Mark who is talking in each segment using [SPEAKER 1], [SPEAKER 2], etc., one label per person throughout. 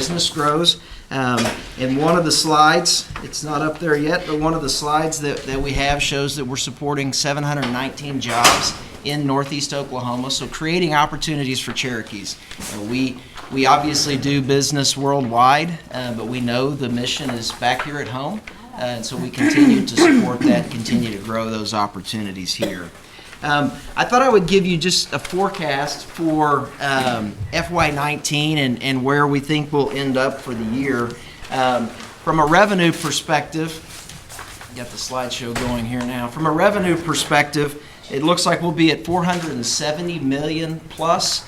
[SPEAKER 1] business grows. And one of the slides, it's not up there yet, but one of the slides that we have shows that we're supporting 719 jobs in Northeast Oklahoma, so creating opportunities for Cherokees. We obviously do business worldwide, but we know the mission is back here at home, and so we continue to support that, continue to grow those opportunities here. I thought I would give you just a forecast for FY19 and where we think we'll end up for the year. From a revenue perspective, got the slideshow going here now. From a revenue perspective, it looks like we'll be at 470 million plus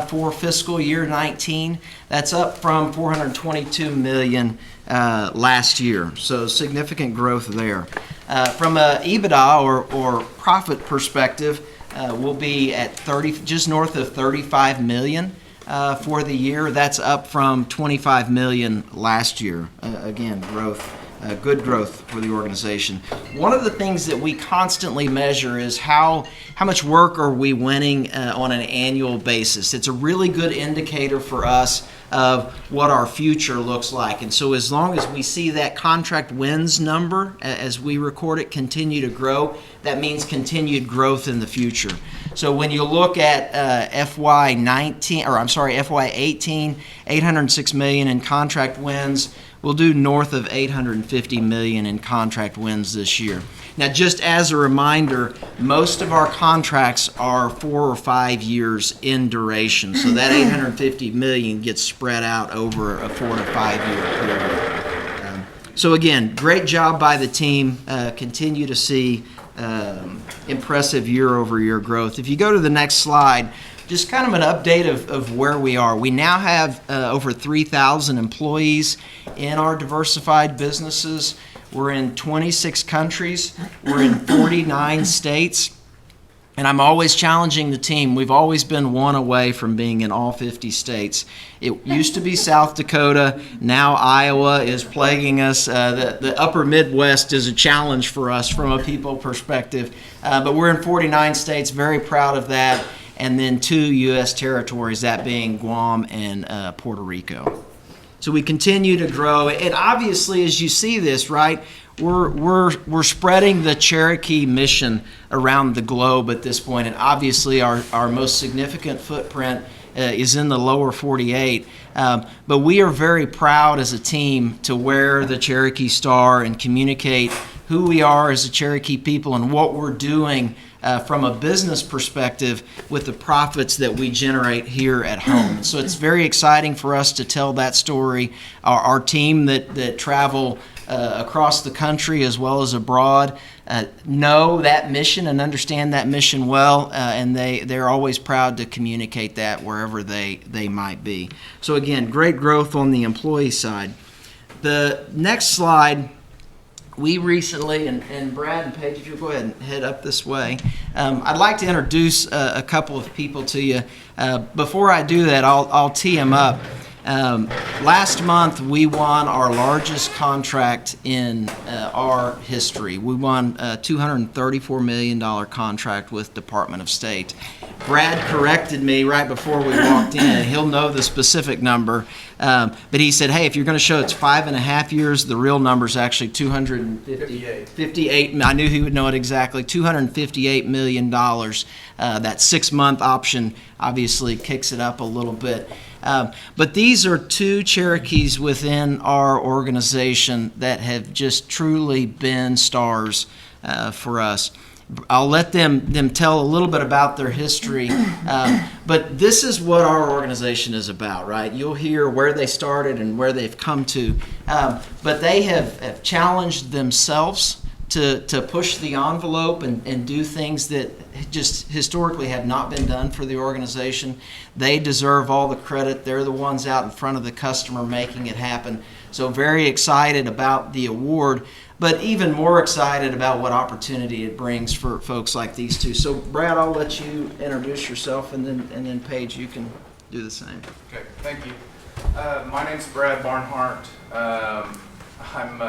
[SPEAKER 1] for fiscal year 19. That's up from 422 million last year, so significant growth there. From a EBITDA or profit perspective, we'll be at just north of 35 million for the year. That's up from 25 million last year. Again, growth. Good growth for the organization. One of the things that we constantly measure is how much work are we winning on an annual basis. It's a really good indicator for us of what our future looks like. And so as long as we see that contract wins number as we record it continue to grow, that means continued growth in the future. So when you look at FY18, 806 million in contract wins. We'll do north of 850 million in contract wins this year. Now, just as a reminder, most of our contracts are 4 or 5 years in duration, so that 850 million gets spread out over a 4 to 5 year period. So again, great job by the team. Continue to see impressive year-over-year growth. If you go to the next slide, just kind of an update of where we are. We now have over 3,000 employees in our diversified businesses. We're in 26 countries. We're in 49 states. And I'm always challenging the team. We've always been one away from being in all 50 states. It used to be South Dakota. Now Iowa is plaguing us. The upper Midwest is a challenge for us from a people perspective. But we're in 49 states, very proud of that. And then 2 U.S. territories, that being Guam and Puerto Rico. So we continue to grow. And obviously, as you see this, right, we're spreading the Cherokee mission around the globe at this point. And obviously, our most significant footprint is in the lower 48. But we are very proud as a team to wear the Cherokee Star and communicate who we are as a Cherokee people and what we're doing from a business perspective with the profits that we generate here at home. So it's very exciting for us to tell that story. Our team that travel across the country as well as abroad know that mission and understand that mission well, and they're always proud to communicate that wherever they might be. So again, great growth on the employee side. The next slide, we recently, and Brad and Paige, if you'll go ahead and head up this way, I'd like to introduce a couple of people to you. Before I do that, I'll tee them up. Last month, we won our largest contract in our history. We won a $234 million contract with Department of State. Brad corrected me right before we walked in. He'll know the specific number, but he said, hey, if you're going to show it's 5.5 years, the real number is actually 258. I knew he would know it exactly. $258 million. That 6-month option obviously kicks it up a little bit. But these are 2 Cherokees within our organization that have just truly been stars for us. I'll let them tell a little bit about their history, but this is what our organization is about, right? You'll hear where they started and where they've come to, but they have challenged themselves to push the envelope and do things that just historically have not been done for the organization. They deserve all the credit. They're the ones out in front of the customer making it happen. So very excited about the award, but even more excited about what opportunity it brings for folks like these 2. So Brad, I'll let you introduce yourself, and then Paige, you can do the same.
[SPEAKER 2] Okay, thank you. My name's Brad Barnhart. I'm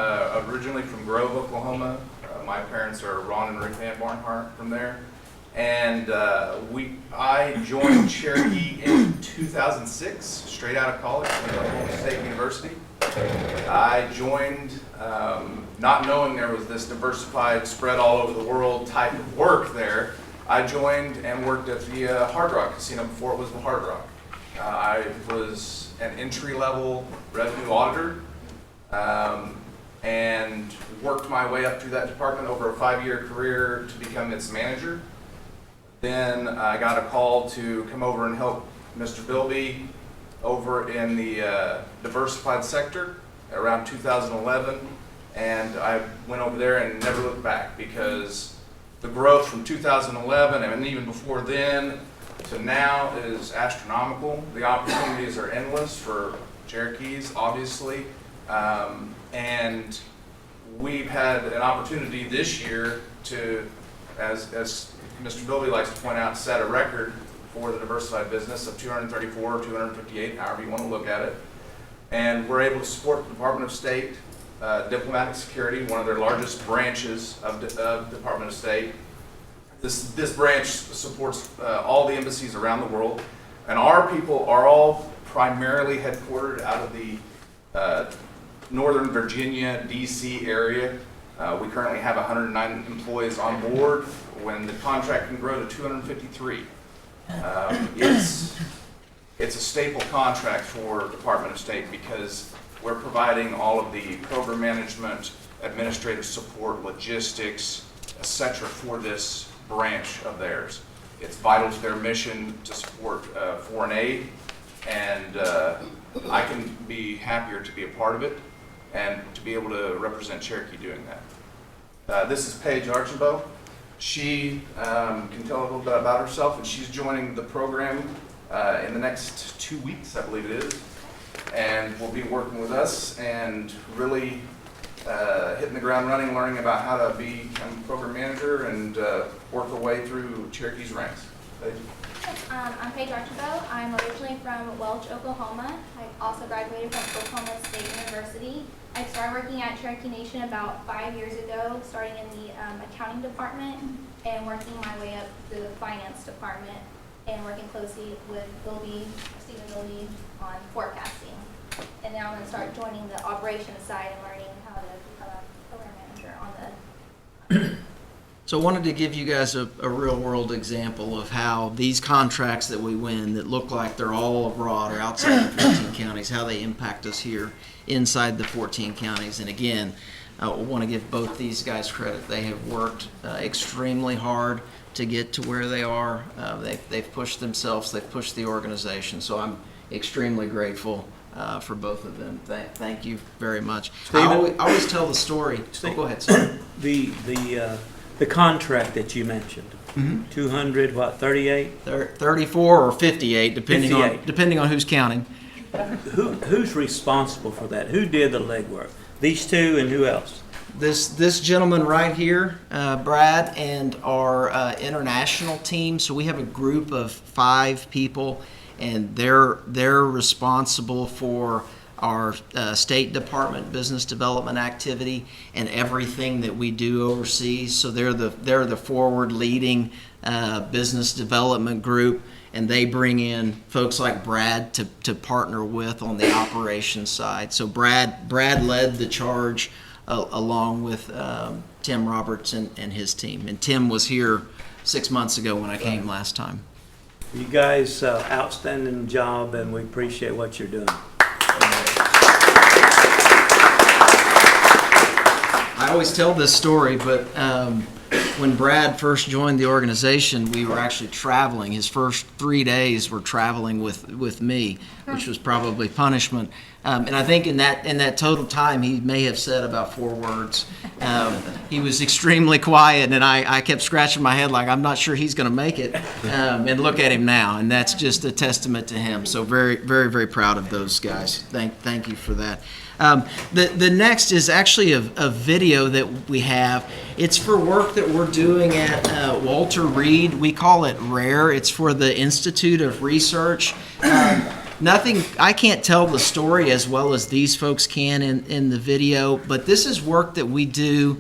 [SPEAKER 2] originally from Grove, Oklahoma. My parents are Ron and Ruth Ann Barnhart from there. And I joined Cherokee in 2006, straight out of college, from the Oklahoma State University. University. I joined not knowing there was this diversified, spread all over the world type of work there. I joined and worked at the Hard Rock Casino before it was the Hard Rock. I was an entry-level revenue auditor and worked my way up through that department over a 5-year career to become its manager. Then I got a call to come over and help Mr. Bilby over in the diversified sector around 2011, and I went over there and never looked back, because the growth from 2011 and even before then to now is astronomical. The opportunities are endless for Cherokees, obviously, and we've had an opportunity this year to, as Mr. Bilby likes to point out, set a record for the diversified business of 234, 258, however you want to look at it. And we're able to support the Department of State, Diplomatic Security, one of their largest branches of Department of State. This branch supports all the embassies around the world, and our people are all primarily headquartered out of the Northern Virginia, DC area. We currently have 109 employees on board, when the contract can grow to 253. It's a staple contract for Department of State, because we're providing all of the program management, administrative support, logistics, etc. for this branch of theirs. It's vital to their mission to support foreign aid, and I can be happier to be a part of it and to be able to represent Cherokee doing that. This is Paige Archambault. She can tell a little bit about herself, and she's joining the program in the next 2 weeks, I believe it is, and will be working with us and really hitting the ground running, learning about how to become a program manager and work her way through Cherokee's ranks. Paige?
[SPEAKER 3] I'm Paige Archambault. I'm originally from Welch, Oklahoma. I also graduated from Oklahoma State University. I started working at Cherokee Nation about 5 years ago, starting in the accounting department and working my way up to the finance department and working closely with Stephen Bilby on forecasting. And now I'm going to start joining the operations side and learning how to become a program manager on the.
[SPEAKER 1] So I wanted to give you guys a real world example of how these contracts that we win that look like they're all abroad or outside the 14 counties, how they impact us here inside the 14 counties. And again, I want to give both these guys credit. They have worked extremely hard to get to where they are. They've pushed themselves, they've pushed the organization. So I'm extremely grateful for both of them. Thank you very much. I always tell the story. Oh, go ahead, sir.
[SPEAKER 4] The contract that you mentioned, 238?
[SPEAKER 1] 34 or 58, depending on who's counting.
[SPEAKER 4] Who's responsible for that? Who did the legwork? These two, and who else?
[SPEAKER 1] This gentleman right here, Brad, and our international team. So we have a group of 5 people, and they're responsible for our State Department business development activity and everything that we do overseas. So they're the forward-leading business development group, and they bring in folks like Brad to partner with on the operations side. So Brad led the charge along with Tim Roberts and his team. And Tim was here 6 months ago when I came last time.
[SPEAKER 4] You guys, outstanding job, and we appreciate what you're doing.
[SPEAKER 1] I always tell this story, but when Brad first joined the organization, we were actually traveling. His first 3 days were traveling with me, which was probably punishment. And I think in that total time, he may have said about 4 words. He was extremely quiet, and I kept scratching my head like, I'm not sure he's going to make it. And look at him now, and that's just a testament to him. So very, very, very proud of those guys. Thank you for that. The next is actually a video that we have. It's for work that we're doing at Walter Reed. We call it RARE. It's for the Institute of Research. I can't tell the story as well as these folks can in the video, but this is work that we do.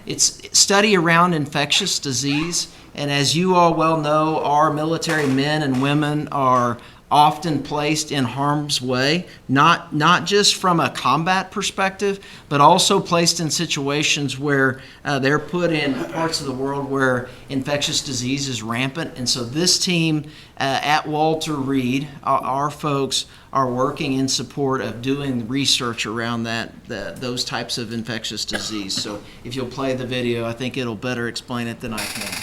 [SPEAKER 1] It's study around infectious disease. And as you all well know, our military men and women are often placed in harm's way, not just from a combat perspective, but also placed in situations where they're put in parts of the world where infectious disease is rampant. And so this team at Walter Reed, our folks are working in support of doing research around those types of infectious disease. So if you'll play the video, I think it'll better explain it than I can.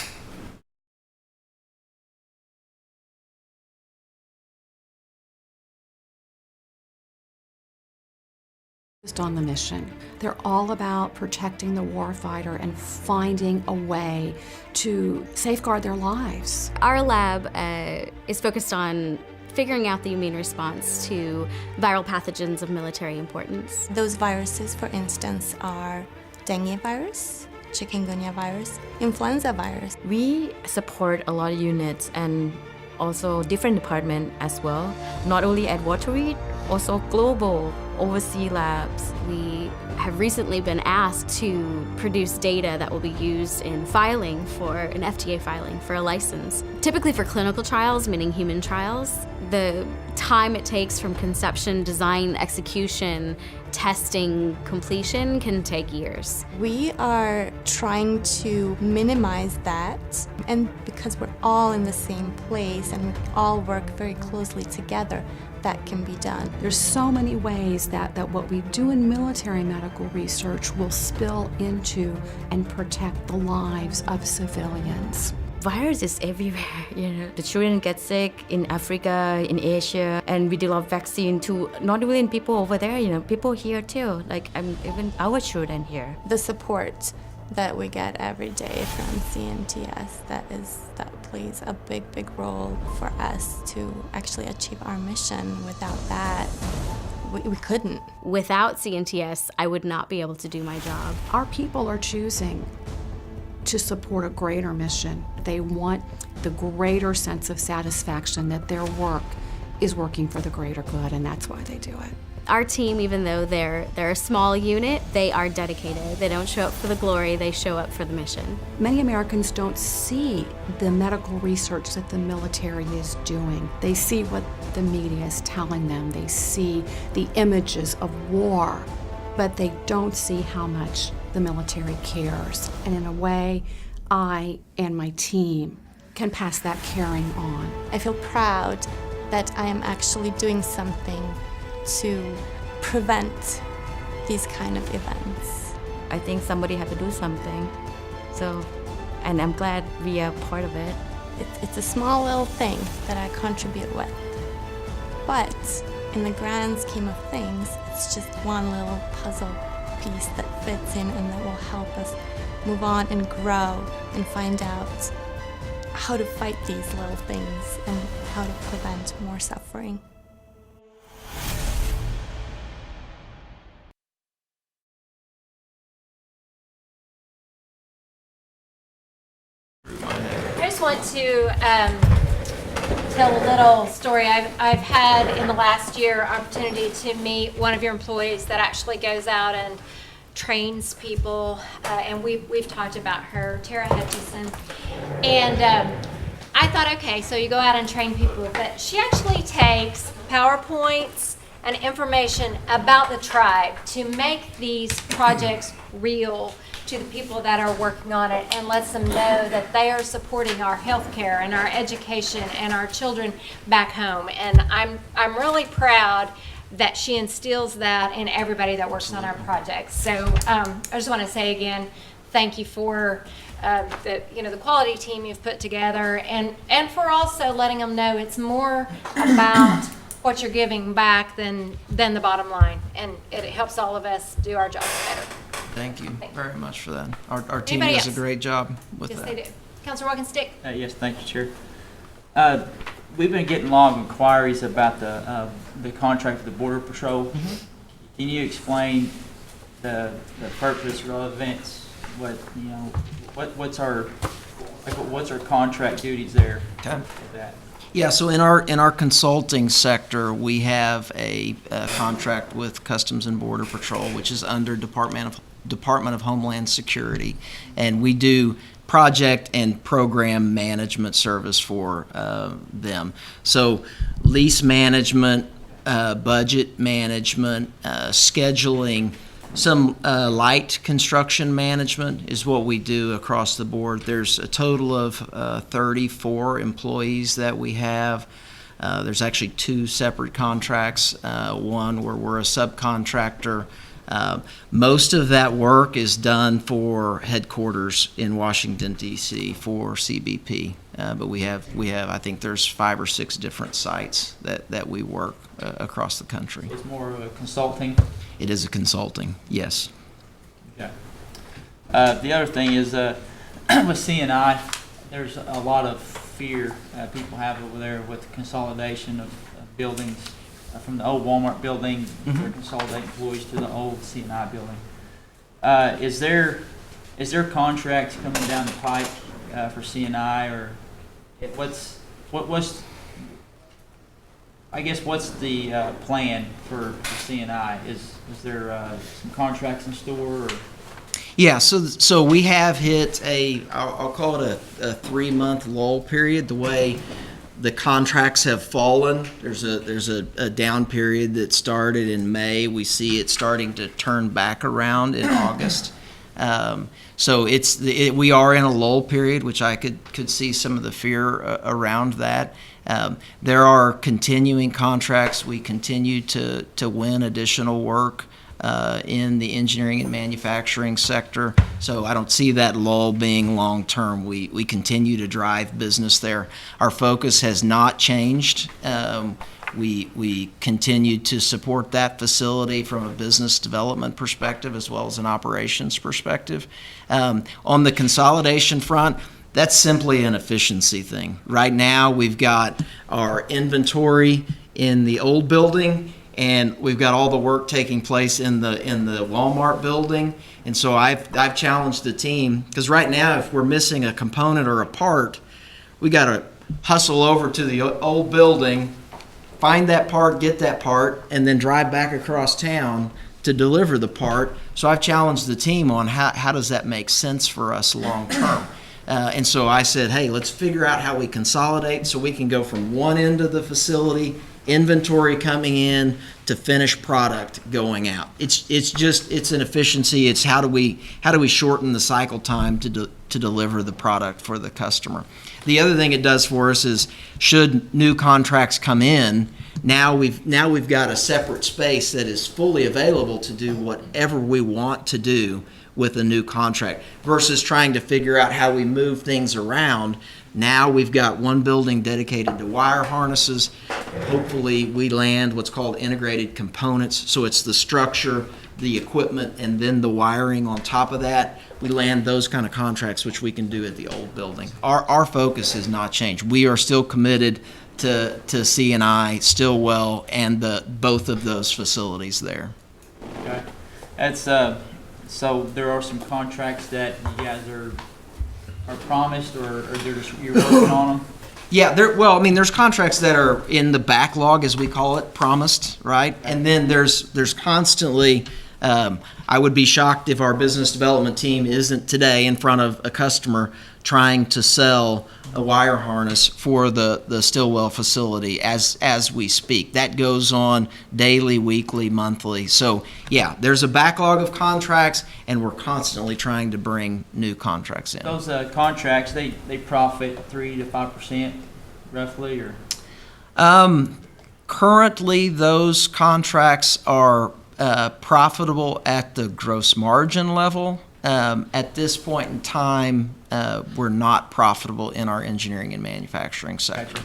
[SPEAKER 5] On the mission. They're all about protecting the warfighter and finding a way to safeguard their lives.
[SPEAKER 6] Our lab is focused on figuring out the immune response to viral pathogens of military importance.
[SPEAKER 7] Those viruses, for instance, are dengue virus, chikungunya virus, influenza virus.
[SPEAKER 8] We support a lot of units and also different departments as well, not only at Walter Reed, also global overseas labs.
[SPEAKER 6] We have recently been asked to produce data that will be used in filing for an FDA filing for a license. Typically for clinical trials, meaning human trials, the time it takes from conception, design, execution, testing, completion can take years.
[SPEAKER 7] We are trying to minimize that, and because we're all in the same place and we all work very closely together, that can be done.
[SPEAKER 5] There's so many ways that what we do in military medical research will spill into and protect the lives of civilians.
[SPEAKER 8] Virus is everywhere, you know. The children get sick in Africa, in Asia, and we develop vaccine to not only in people over there, you know, people here too, like even our children here.
[SPEAKER 7] The support that we get every day from CNTS, that plays a big role for us to actually achieve our mission. Without that, we couldn't.
[SPEAKER 6] Without CNTS, I would not be able to do my job.
[SPEAKER 5] Our people are choosing to support a greater mission. They want the greater sense of satisfaction that their work is working for the greater good, and that's why they do it.
[SPEAKER 6] Our team, even though they're a small unit, they are dedicated. They don't show up for the glory, they show up for the mission.
[SPEAKER 5] Many Americans don't see the medical research that the military is doing. They see what the media is telling them. They see the images of war, but they don't see how much the military cares. And in a way, I and my team can pass that caring on.
[SPEAKER 7] I feel proud that I am actually doing something to prevent these kind of events.
[SPEAKER 8] I think somebody had to do something, and I'm glad we are part of it.
[SPEAKER 7] It's a small little thing that I contribute with, but in the grand scheme of things, it's just one little puzzle piece that fits in and that will help us move on and grow and find out how to fight these little things and how to prevent more suffering.
[SPEAKER 9] I just want to tell a little story. I've had in the last year opportunity to meet one of your employees that actually goes out and trains people, and we've talked about her, Tara Hutchison. And I thought, okay, so you go out and train people, but she actually takes PowerPoints and information about the tribe to make these projects real to the people that are working on it, and lets them know that they are supporting our healthcare and our education and our children back home. And I'm really proud that she instills that in everybody that works on our projects. So I just want to say again, thank you for the quality team you've put together, and for also letting them know it's more about what you're giving back than the bottom line, and it helps all of us do our jobs better.
[SPEAKER 1] Thank you very much for that. Our team
[SPEAKER 9] Anybody
[SPEAKER 1] does a
[SPEAKER 9] else?
[SPEAKER 1] great job with
[SPEAKER 9] Yes,
[SPEAKER 1] that.
[SPEAKER 9] they do. Councilor Walkenstick.
[SPEAKER 10] Yes, thank you, Chair. We've been getting a lot of inquiries about the contract with the Border Patrol.
[SPEAKER 1] Mm-hmm.
[SPEAKER 10] Can you explain the purpose, relevance, what's our contract duties there?
[SPEAKER 1] Okay.
[SPEAKER 10] With that?
[SPEAKER 1] Yeah, so in our consulting sector, we have a contract with Customs and Border Patrol, which is under Department of Homeland Security, and we do project and program management service for them. So lease management, budget management, scheduling, some light construction management is what we do across the board. There's a total of 34 employees that we have. There's actually 2 separate contracts, one where we're a subcontractor. Most of that work is done for headquarters in Washington, D.C. for CBP. But we have, I think there's 5 or 6 different sites that we work across the country.
[SPEAKER 10] It's more of a consulting.
[SPEAKER 1] It is a consulting, yes.
[SPEAKER 10] Okay. The other thing is with CNI, there's a lot of fear people have over there with consolidation of buildings from the old Walmart building. They're consolidating employees to the old CNI building. Is there contracts coming down the pike for CNI, or what's the plan for CNI? Is there some contracts in store? Or?
[SPEAKER 1] Yeah, so we have hit I'll call it a 3-month lull period. The way the contracts have fallen, there's a down period that started in May. We see it starting to turn back around in August. So we are in a lull period, which I could see some of the fear around that. There are continuing contracts. We continue to win additional work in the engineering and manufacturing sector. So I don't see that lull being long term. We continue to drive business there. Our focus has not changed. We continue to support that facility from a business development perspective as well as an operations perspective. On the consolidation front, that's simply an efficiency thing. Right now, we've got our inventory in the old building, and we've got all the work taking place in the Walmart building. And so I've challenged the team, because right now, if we're missing a component or a part, we got to hustle over to the old building, find that part, get that part, and then drive back across town to deliver the part. So I've challenged the team on how does that make sense for us long term. And so I said, hey, let's figure out how we consolidate so we can go from one end of the facility, inventory coming in, to finished product going out. It's an efficiency. It's how do we shorten the cycle time to deliver the product for the customer. The other thing it does for us is, should new contracts come in, now we've got a separate space that is fully available to do whatever we want to do with a new contract, versus trying to figure out how we move things around. Now we've got one building dedicated to wire harnesses. Hopefully we land what's called integrated components. So it's the structure, the equipment, and then the wiring on top of that. We land those kind of contracts, which we can do at the old building. Our focus has not changed. We are still committed to CNI, Stillwell, and both of those facilities there.
[SPEAKER 10] Okay. That's so there are some contracts that you guys are promised, or you're working on them?
[SPEAKER 1] Yeah, there's contracts that are in the backlog, as we call it, promised, right? And then there's constantly, I would be shocked if our business development team isn't today in front of a customer trying to sell a wire harness for the Stillwell facility as we speak. That goes on daily, weekly, monthly. So yeah, there's a backlog of contracts, and we're constantly trying to bring new contracts in.
[SPEAKER 10] Those contracts, they profit 3 to 5% roughly, or?
[SPEAKER 1] Currently, those contracts are profitable at the gross margin level. At this point in time, we're not profitable in our engineering and manufacturing sector.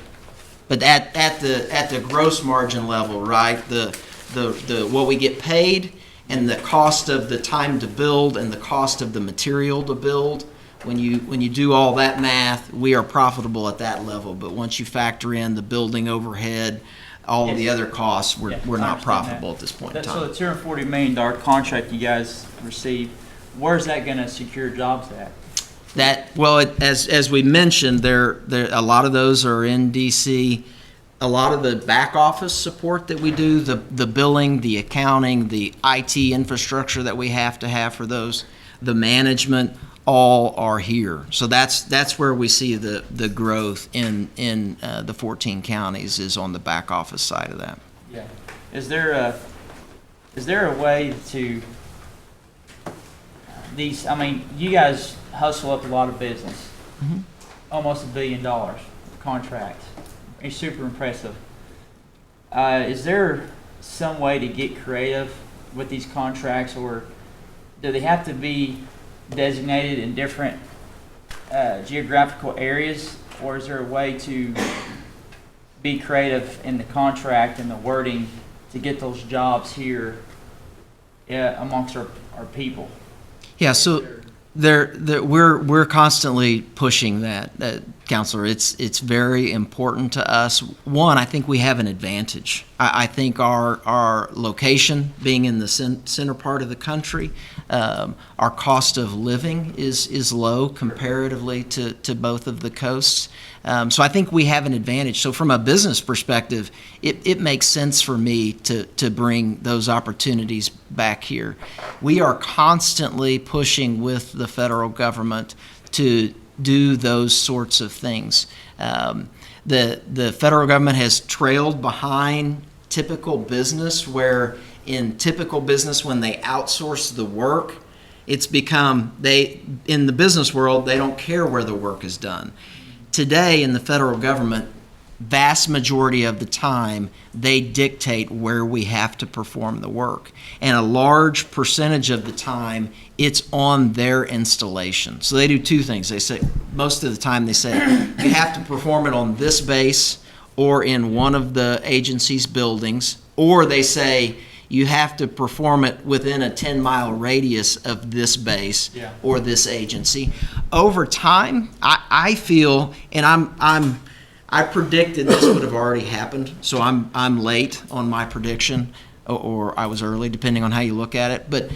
[SPEAKER 1] But at the gross margin level, right, the what we get paid and the cost of the time to build and the cost of the material to build, when you do all that math, we are profitable at that level. But once you factor in the building overhead, all of the other costs, we're not profitable at this point in time.
[SPEAKER 10] So the $240 million contract you guys received, where's that going to secure jobs at?
[SPEAKER 1] As we mentioned, there a lot of those are in DC. A lot of the back office support that we do, the billing, the accounting, the IT infrastructure that we have to have for those, the management, all are here. So that's where we see the growth in the 14 counties, is on the back office side of that.
[SPEAKER 10] Yeah. Is there a way to these? I mean, you guys hustle up a lot of business, almost $1 billion contracts. It's super impressive. Is there some way to get creative with these contracts, or do they have to be designated in different geographical areas, or is there a way to be creative in the contract and the wording to get those jobs here amongst our people?
[SPEAKER 1] Yeah, so we're constantly pushing that, Counselor. It's very important to us. One, I think we have an advantage. I think our location, being in the center part of the country, our cost of living is low comparatively to both of the coasts. So I think we have an advantage. So from a business perspective, it makes sense for me to bring those opportunities back here. We are constantly pushing with the federal government to do those sorts of things. The federal government has trailed behind typical business, where in typical business, when they outsource the work, it's become, in the business world, they don't care where the work is done. Today in the federal government, vast majority of the time, they dictate where we have to perform the work. And a large percentage of the time, it's on their installation. So they do two things. They say, most of the time they say, you have to perform it on this base or in one of the agency's buildings, or they say, you have to perform it within a 10-mile radius of this base or this agency. Over time, I feel, and I predicted this would have already happened, so I'm late on my prediction, or I was early, depending on how you look at it. But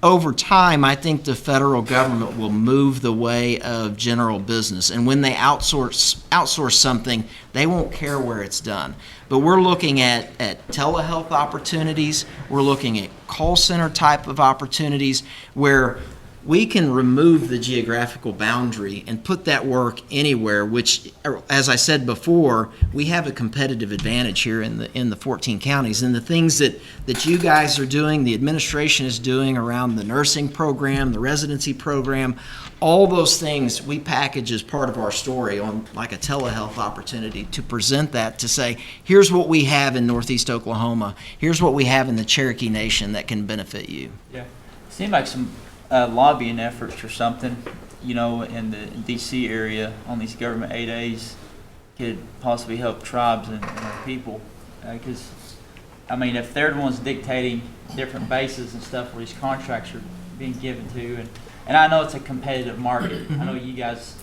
[SPEAKER 1] over time, I think the federal government will move the way of general business, and when they outsource something, they won't care where it's done. But we're looking at telehealth opportunities. We're looking at call center type of opportunities where we can remove the geographical boundary and put that work anywhere, which, as I said before, we have a competitive advantage here in the 14 counties. And the things that you guys are doing, the administration is doing around the nursing program, the residency program, all those things we package as part of our story on like a telehealth opportunity to present that, to say, here's what we have in Northeast Oklahoma, here's what we have in the Cherokee Nation that can benefit you.
[SPEAKER 10] Yeah, seemed like some lobbying efforts or something, in the D.C. area on these government 8As could possibly help tribes and our people. Because, if they're the ones dictating different bases and stuff where these contracts are being given to, and I know it's a competitive market. I know you guys,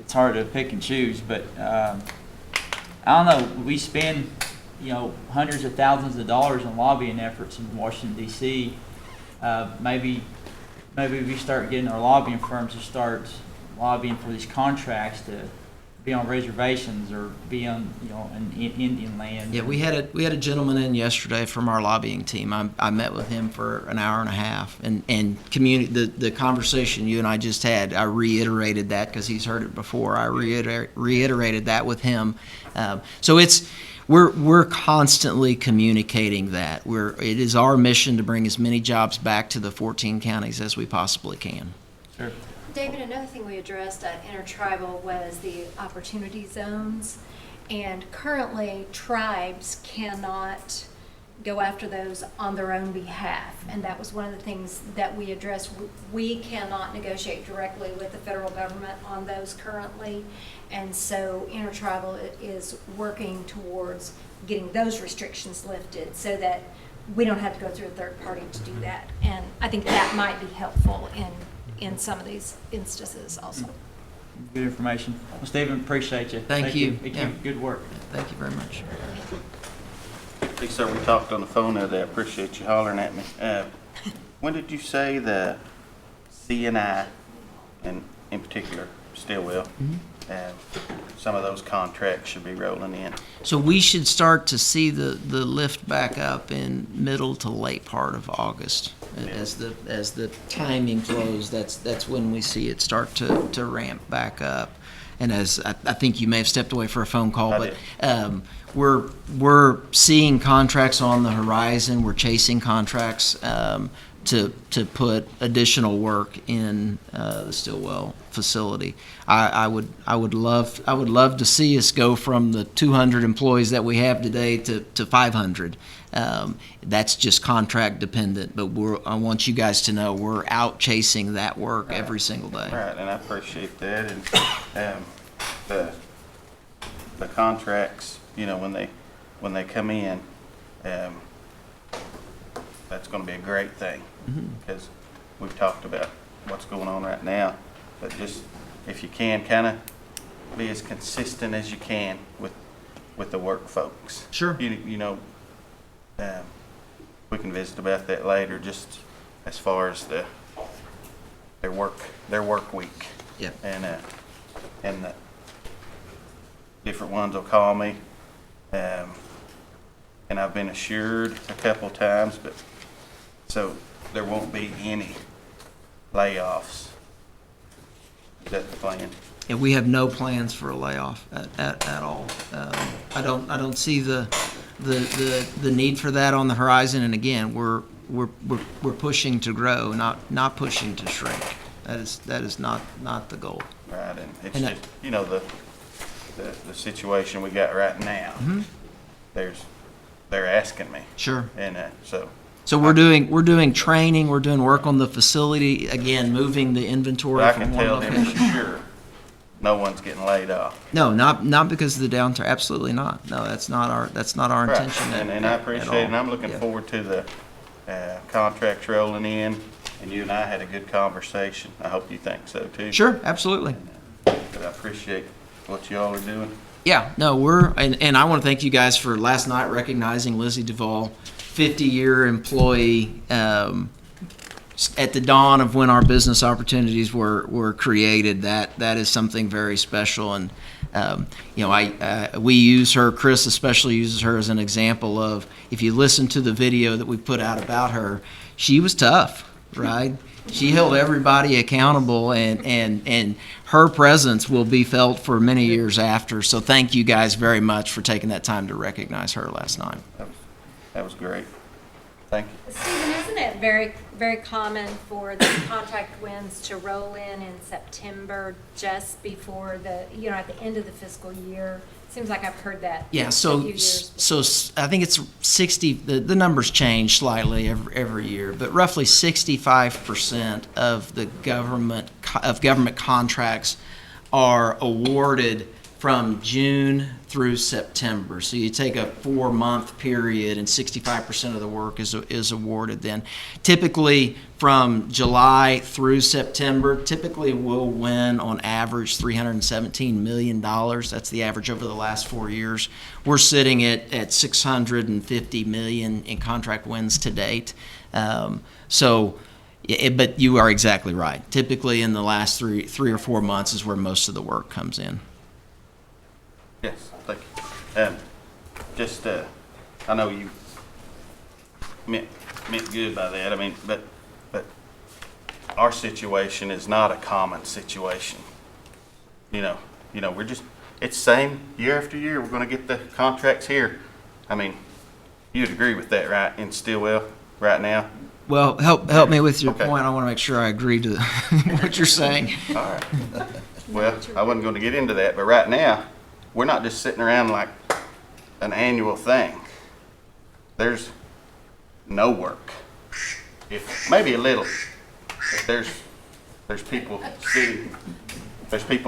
[SPEAKER 10] it's hard to pick and choose, but I don't know, we spend, hundreds of thousands of dollars on lobbying efforts in Washington, D.C. Maybe we start getting our lobbying firms to start lobbying for these contracts to be on reservations or be on, in Indian land.
[SPEAKER 1] Yeah, we had a gentleman in yesterday from our lobbying team. I met with him for an hour and a half, and the conversation you and I just had, I reiterated that because he's heard it before. I reiterated that with him. So we're constantly communicating that. It is our mission to bring as many jobs back to the 14 counties as we possibly can.
[SPEAKER 10] Sure.
[SPEAKER 9] David, another thing we addressed at Intertribal was the opportunity zones. And currently, tribes cannot go after those on their own behalf. And that was one of the things that we addressed. We cannot negotiate directly with the federal government on those currently. And so Intertribal is working towards getting those restrictions lifted so that we don't have to go through a third party to do that. And I think that might be helpful in some of these instances also.
[SPEAKER 10] Good information. Well, Stephen, appreciate you.
[SPEAKER 1] Thank you.
[SPEAKER 10] Good work.
[SPEAKER 1] Thank you very much.
[SPEAKER 11] Hey, sir, we talked on the phone the other day. I appreciate you hollering at me. When did you say the CNI, and in particular, Stillwell, some of those contracts should be rolling in.
[SPEAKER 1] So we should start to see the lift back up in middle to late part of August. As the timing flows, that's when we see it start to ramp back up. And as I think you may have stepped away for a phone call,
[SPEAKER 11] I
[SPEAKER 1] but we're seeing contracts on the horizon. We're chasing contracts to put additional work in the Stillwell facility. I would love to see us go from the 200 employees that we have today to 500. That's just contract dependent, but I want you guys to know we're out chasing that work every single day.
[SPEAKER 11] Right, and I appreciate that. And the contracts, you know, when they come in, that's going to be a great thing, because we've talked about what's going on right now. But just if you can, kind of be as consistent as you can with the work folks.
[SPEAKER 1] Sure.
[SPEAKER 11] You know, we can visit about that later. Just as far as their work week.
[SPEAKER 1] Yeah.
[SPEAKER 11] And the different ones will call me, and I've been assured a couple times, but so there won't be any layoffs. Is that the plan?
[SPEAKER 1] Yeah, we have no plans for a layoff at all. I don't see the need for that on the horizon. And again, we're pushing to grow, not pushing to shrink. That is not the goal.
[SPEAKER 11] Right, and it's just, you know, the situation we got right now. They're asking me.
[SPEAKER 1] Sure.
[SPEAKER 11] And
[SPEAKER 1] So we're doing training. We're doing work on the facility. Again, moving the inventory
[SPEAKER 11] but I
[SPEAKER 1] from
[SPEAKER 11] can
[SPEAKER 1] one
[SPEAKER 11] tell them
[SPEAKER 1] location.
[SPEAKER 11] for sure, no one's getting laid off.
[SPEAKER 1] No, not because of the downturn. Absolutely not. No, that's not our
[SPEAKER 11] Right.
[SPEAKER 1] intention.
[SPEAKER 11] And I appreciate it, and I'm looking forward to the contracts rolling in, and you and I had a good conversation. I hope you think so too.
[SPEAKER 1] Sure, absolutely.
[SPEAKER 11] But I appreciate what y'all are doing.
[SPEAKER 1] Yeah, no, and I want to thank you guys for last night recognizing Lizzie Duvall, 50-year employee, at the dawn of when our business opportunities were created. That is something very special, and you know, we use her. Chris especially uses her as an example of, if you listen to the video that we put out about her, she was tough, right? She held everybody accountable, and her presence will be felt for many years after. So thank you guys very much for taking that time to recognize her last night.
[SPEAKER 11] That was great. Thank you.
[SPEAKER 9] Stephen, isn't it very, very common for the contract wins to roll in September, just before at the end of the fiscal year? Seems like I've heard that.
[SPEAKER 1] Yeah,
[SPEAKER 9] a
[SPEAKER 1] so
[SPEAKER 9] few years
[SPEAKER 1] I think it's 60. The numbers change slightly every year, but roughly 65% of the government contracts are awarded from June through September. So you take a 4-month period, and 65% of the work is awarded then. Typically from July through September, typically we'll win on average $317 million. That's the average over the last 4 years. We're sitting at $650 million in contract wins to date. But you are exactly right. Typically in the last three or 4 months is where most of the work comes in.
[SPEAKER 11] Yes, thank you. I know you meant good by that. I mean, but our situation is not a common situation. You know, it's the same year after year. We're going to get the contracts here. I mean, you'd agree with that, right? In Stillwell, right now.
[SPEAKER 1] Well, help me with your
[SPEAKER 11] Okay.
[SPEAKER 1] point. I want to make sure I agree to what you're saying.
[SPEAKER 11] All right. Well, I wasn't going to get into that, but right now, we're not just sitting around like an annual thing. There's no work. If maybe a little. If there's people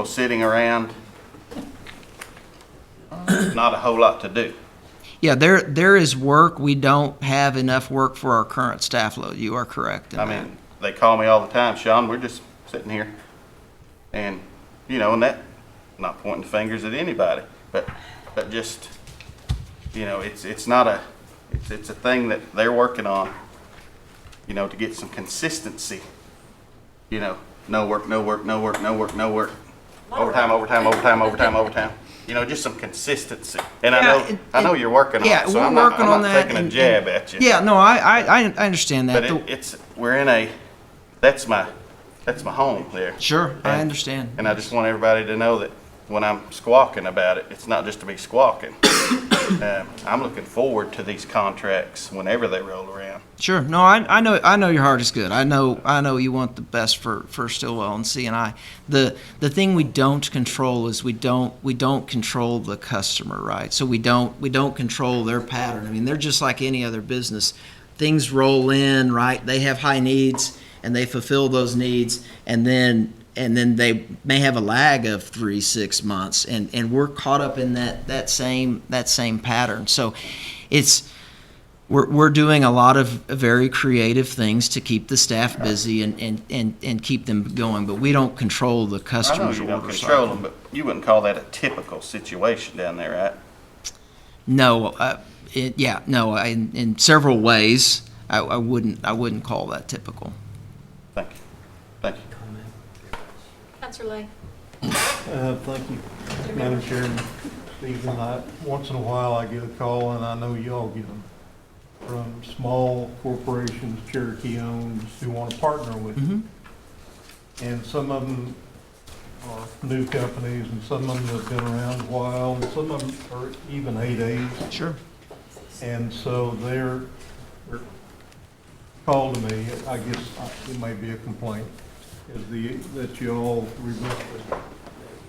[SPEAKER 11] sitting around. Not a whole lot to do.
[SPEAKER 1] Yeah, there is work. We don't have enough work for our current staff load. You are correct in
[SPEAKER 11] I
[SPEAKER 1] that.
[SPEAKER 11] mean, they call me all the time, Sean, we're just sitting here. And, and that, not pointing fingers at anybody, but just, it's not it's a thing that they're working on, to get some consistency. No work, no work, no work, no work, no work. overtime. You know, just some consistency. And
[SPEAKER 1] Yeah,
[SPEAKER 11] I know you're working on
[SPEAKER 1] yeah,
[SPEAKER 11] it, so
[SPEAKER 1] we're
[SPEAKER 11] I'm not
[SPEAKER 1] working on that,
[SPEAKER 11] taking a
[SPEAKER 1] and-
[SPEAKER 11] jab at you.
[SPEAKER 1] Yeah, no, I understand that.
[SPEAKER 11] But we're in a, that's my home there.
[SPEAKER 1] Sure, I
[SPEAKER 11] And-
[SPEAKER 1] understand.
[SPEAKER 11] And I just want everybody to know that when I'm squawking about it, it's not just to be squawking. I'm looking forward to these contracts whenever they roll around.
[SPEAKER 1] Sure. No, I know your heart is good. I know you want the best for Stillwell and CNI. The thing we don't control is we don't control the customer, right? So we don't control their pattern. I mean, they're just like any other business. Things roll in, right? They have high needs and they fulfill those needs, and then they may have a lag of 3-6 months, and we're caught up in that same pattern. So we're doing a lot of very creative things to keep the staff busy and keep them going, but we don't control the
[SPEAKER 11] I know
[SPEAKER 1] customer's
[SPEAKER 11] you don't
[SPEAKER 1] order
[SPEAKER 11] control
[SPEAKER 1] cycle.
[SPEAKER 11] them, but you wouldn't call that a typical situation down there, right?
[SPEAKER 1] No, in several ways, I wouldn't call that typical.
[SPEAKER 11] Thank you. Thank you.
[SPEAKER 9] Councilor Lay.
[SPEAKER 12] Thank you, Madam Chairman. Stephen, once in a while I get a call, and I know y'all get them, from small corporations, Cherokee owned, who want to partner with you.
[SPEAKER 1] Mm-hmm.
[SPEAKER 12] And some of them are new companies, and some of them have been around a while, and some of them are even 8As.
[SPEAKER 1] Sure.
[SPEAKER 12] And so they're called to me, I guess it may be a complaint, that you all revert.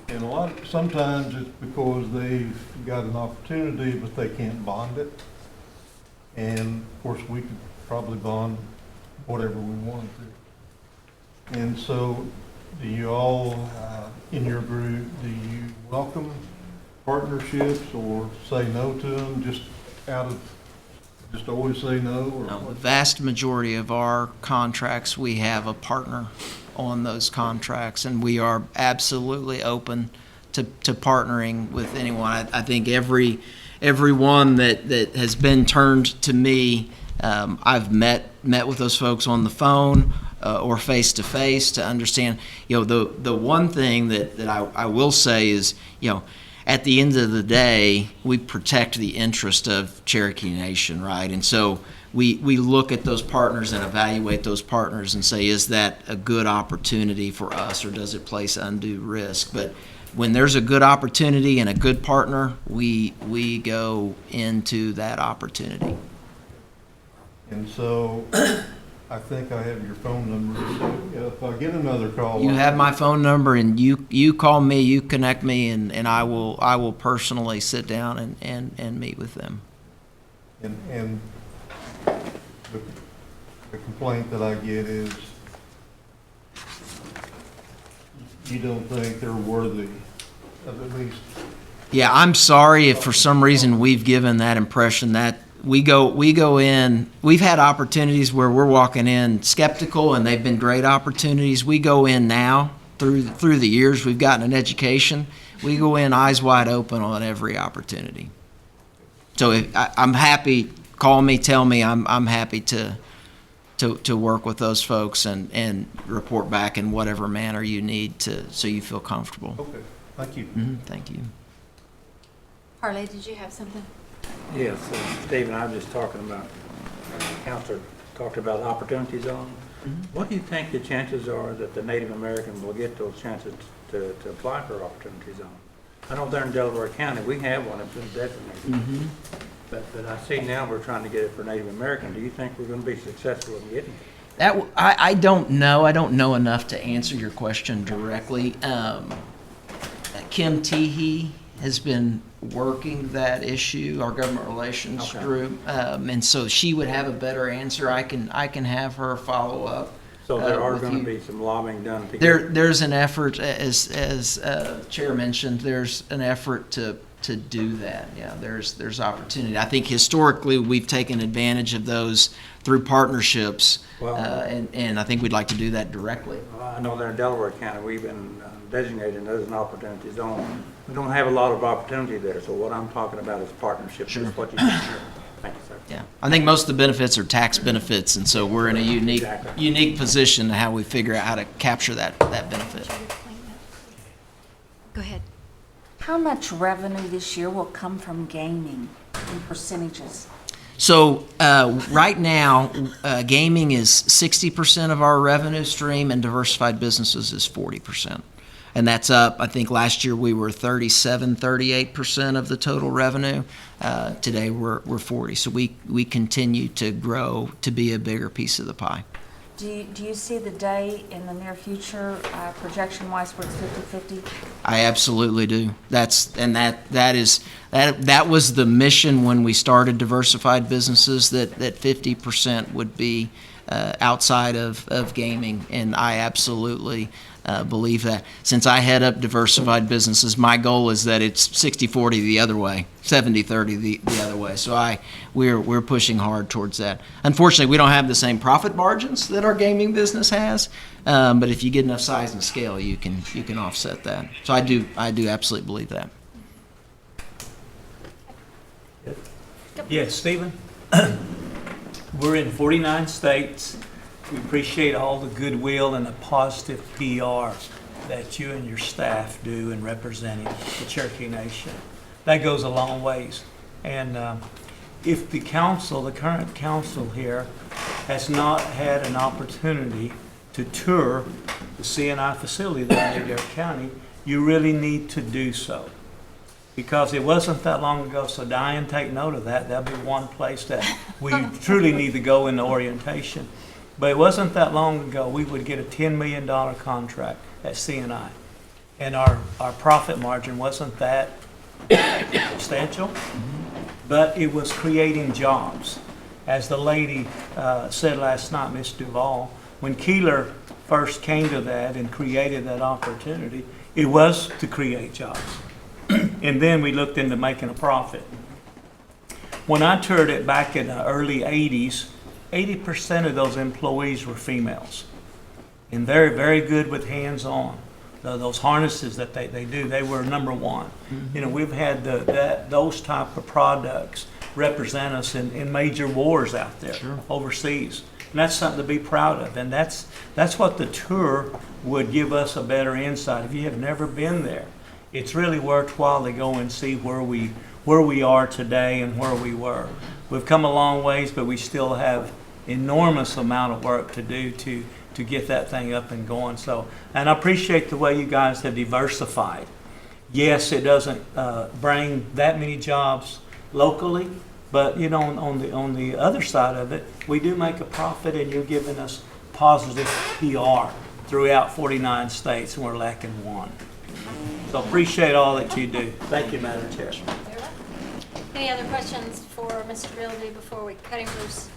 [SPEAKER 12] And sometimes it's because they've got an opportunity, but they can't bond it. And of course, we could probably bond whatever we wanted to. And so, do you all, in your group, do you welcome partnerships or say no to them just always say no? Or
[SPEAKER 1] No, the vast majority of our contracts, we have a partner on those contracts, and we are absolutely open to partnering with anyone. I think everyone that has been turned to me, I've met with those folks on the phone or face to face to understand. You know, the one thing that I will say is, you know, at the end of the day, we protect the interest of Cherokee Nation, right? And so we look at those partners and evaluate those partners and say, is that a good opportunity for us, or does it place undue risk? But when there's a good opportunity and a good partner, we go into that opportunity.
[SPEAKER 12] And so, I think I have your phone number, so if I get another call.
[SPEAKER 1] You have my phone number, and you call me, you connect me, and I will personally sit down and meet with them.
[SPEAKER 12] And the complaint that I get is you don't think they're worthy of at least.
[SPEAKER 1] Yeah, I'm sorry if for some reason we've given that impression. That we go in, we've had opportunities where we're walking in skeptical, and they've been great opportunities. We go in now, through the years we've gotten an education, we go in eyes wide open on every opportunity. So I'm happy, call me, tell me, I'm happy to work with those folks and report back in whatever manner you need so you feel comfortable.
[SPEAKER 12] Okay, thank you.
[SPEAKER 1] Thank you.
[SPEAKER 9] Harley, did you have something?
[SPEAKER 13] Yes, Steve and I were just talking about, Counselor talked about opportunity zone. What do you think the chances are that the Native American will get those chances to apply for opportunity zone? I know there in Delaware County, we have one that's been designated. But I see now we're trying to get it for Native American. Do you think we're going to be successful in getting it?
[SPEAKER 1] I don't know. I don't know enough to answer your question directly. Kim Teehee has been working that issue, our government relations group, and so she would have a better answer. I can have her follow up.
[SPEAKER 13] So there are going to be some lobbying done to get
[SPEAKER 1] There's an effort, as Chair mentioned, there's an effort to do that. Yeah, there's opportunity. I think historically we've taken advantage of those through partnerships, and I think we'd like to do that directly.
[SPEAKER 13] I know there in Delaware County, we've been designated as an opportunity zone. We don't have a lot of opportunity there, so what I'm talking about is partnerships.
[SPEAKER 1] Sure.
[SPEAKER 13] Is what you just said. Thank you, sir.
[SPEAKER 1] Yeah, I think most of the benefits are tax benefits, and so we're in a unique position to how we figure out how to capture that benefit.
[SPEAKER 9] Go ahead.
[SPEAKER 14] How much revenue this year will come from gaming in percentages?
[SPEAKER 1] So right now, gaming is 60% of our revenue stream, and diversified businesses is 40%. And that's up. I think last year we were 38% of the total revenue. Today we're 40. So we continue to grow to be a bigger piece of the pie.
[SPEAKER 14] Do you see the day in the near future, projection-wise, where it's 50/50?
[SPEAKER 1] I absolutely do. That was the mission when we started diversified businesses, that 50% would be outside of gaming, and I absolutely believe that. Since I head up diversified businesses, my goal is that it's 60-40 the other way, 70-30 the other way. So we're pushing hard towards that. Unfortunately, we don't have the same profit margins that our gaming business has, but if you get enough size and scale, you can offset that. So I do absolutely believe that.
[SPEAKER 4] Yes, Stephen? We're in 49 states. We appreciate all the goodwill and the positive PR that you and your staff do in representing the Cherokee Nation. That goes a long ways. And if the council, the current council here, has not had an opportunity to tour the CNI facility there in Adair County, you really need to do so. Because it wasn't that long ago, so Diane, take note of that. That'll be one place that we truly need to go in the orientation. But it wasn't that long ago we would get a $10 million contract at CNI. And our profit margin wasn't that substantial, but it was creating jobs. As the lady said last night, Ms. Duvall, when Keeler first came to that and created that opportunity, it was to create jobs. And then we looked into making a profit. When I toured it back in the early 80s, 80% of those employees were females. And very, very good with hands-on. Those harnesses that they do, they were number one. You know, we've had those type of products represent us in major wars out there, overseas. And that's something to be proud of. And that's what the tour would give us a better insight. If you have never been there, it's really worthwhile to go and see where we are today and where we were. We've come a long ways, but we still have enormous amount of work to do to get that thing up and going. So, and I appreciate the way you guys have diversified. Yes, it doesn't bring that many jobs locally, but you know, on the other side of it, we do make a profit, and you're giving us positive PR throughout 49 states, and we're lacking one. So appreciate all that you do. Thank you, Madam Chair.
[SPEAKER 9] Any other questions for Mr. Bilby before we cut him loose?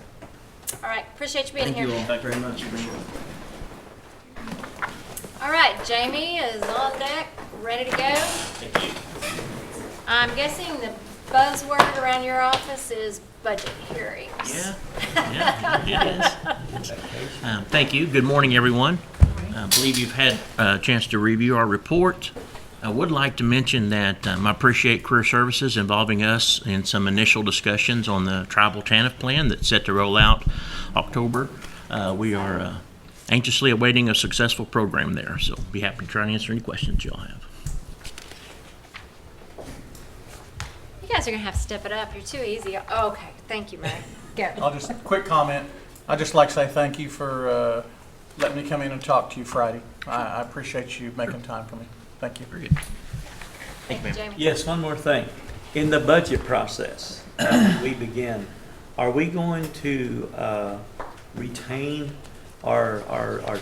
[SPEAKER 9] All right, appreciate you being here.
[SPEAKER 1] Thank you very much.
[SPEAKER 9] All right, Jamie is on deck, ready to go.
[SPEAKER 10] Thank you.
[SPEAKER 9] I'm guessing the buzzword around your office is budget hearings.
[SPEAKER 15] Yeah, it is. Thank you. Good morning, everyone. I believe you've had a chance to review our report. I would like to mention that I appreciate Career Services involving us in some initial discussions on the Tribal TANF plan that's set to roll out October. We are anxiously awaiting a successful program there, so be happy to try and answer any questions y'all have.
[SPEAKER 9] You guys are going to have to step it up. You're too easy. Oh, okay, thank you, Mary. Go.
[SPEAKER 16] I'll just, quick comment. I'd just like to say thank you for letting me come in and talk to you Friday. I appreciate you making time for me. Thank you.
[SPEAKER 15] Very good.
[SPEAKER 9] Thank you, Jamie.
[SPEAKER 4] Yes, one more thing. In the budget process, as we begin, are we going to retain our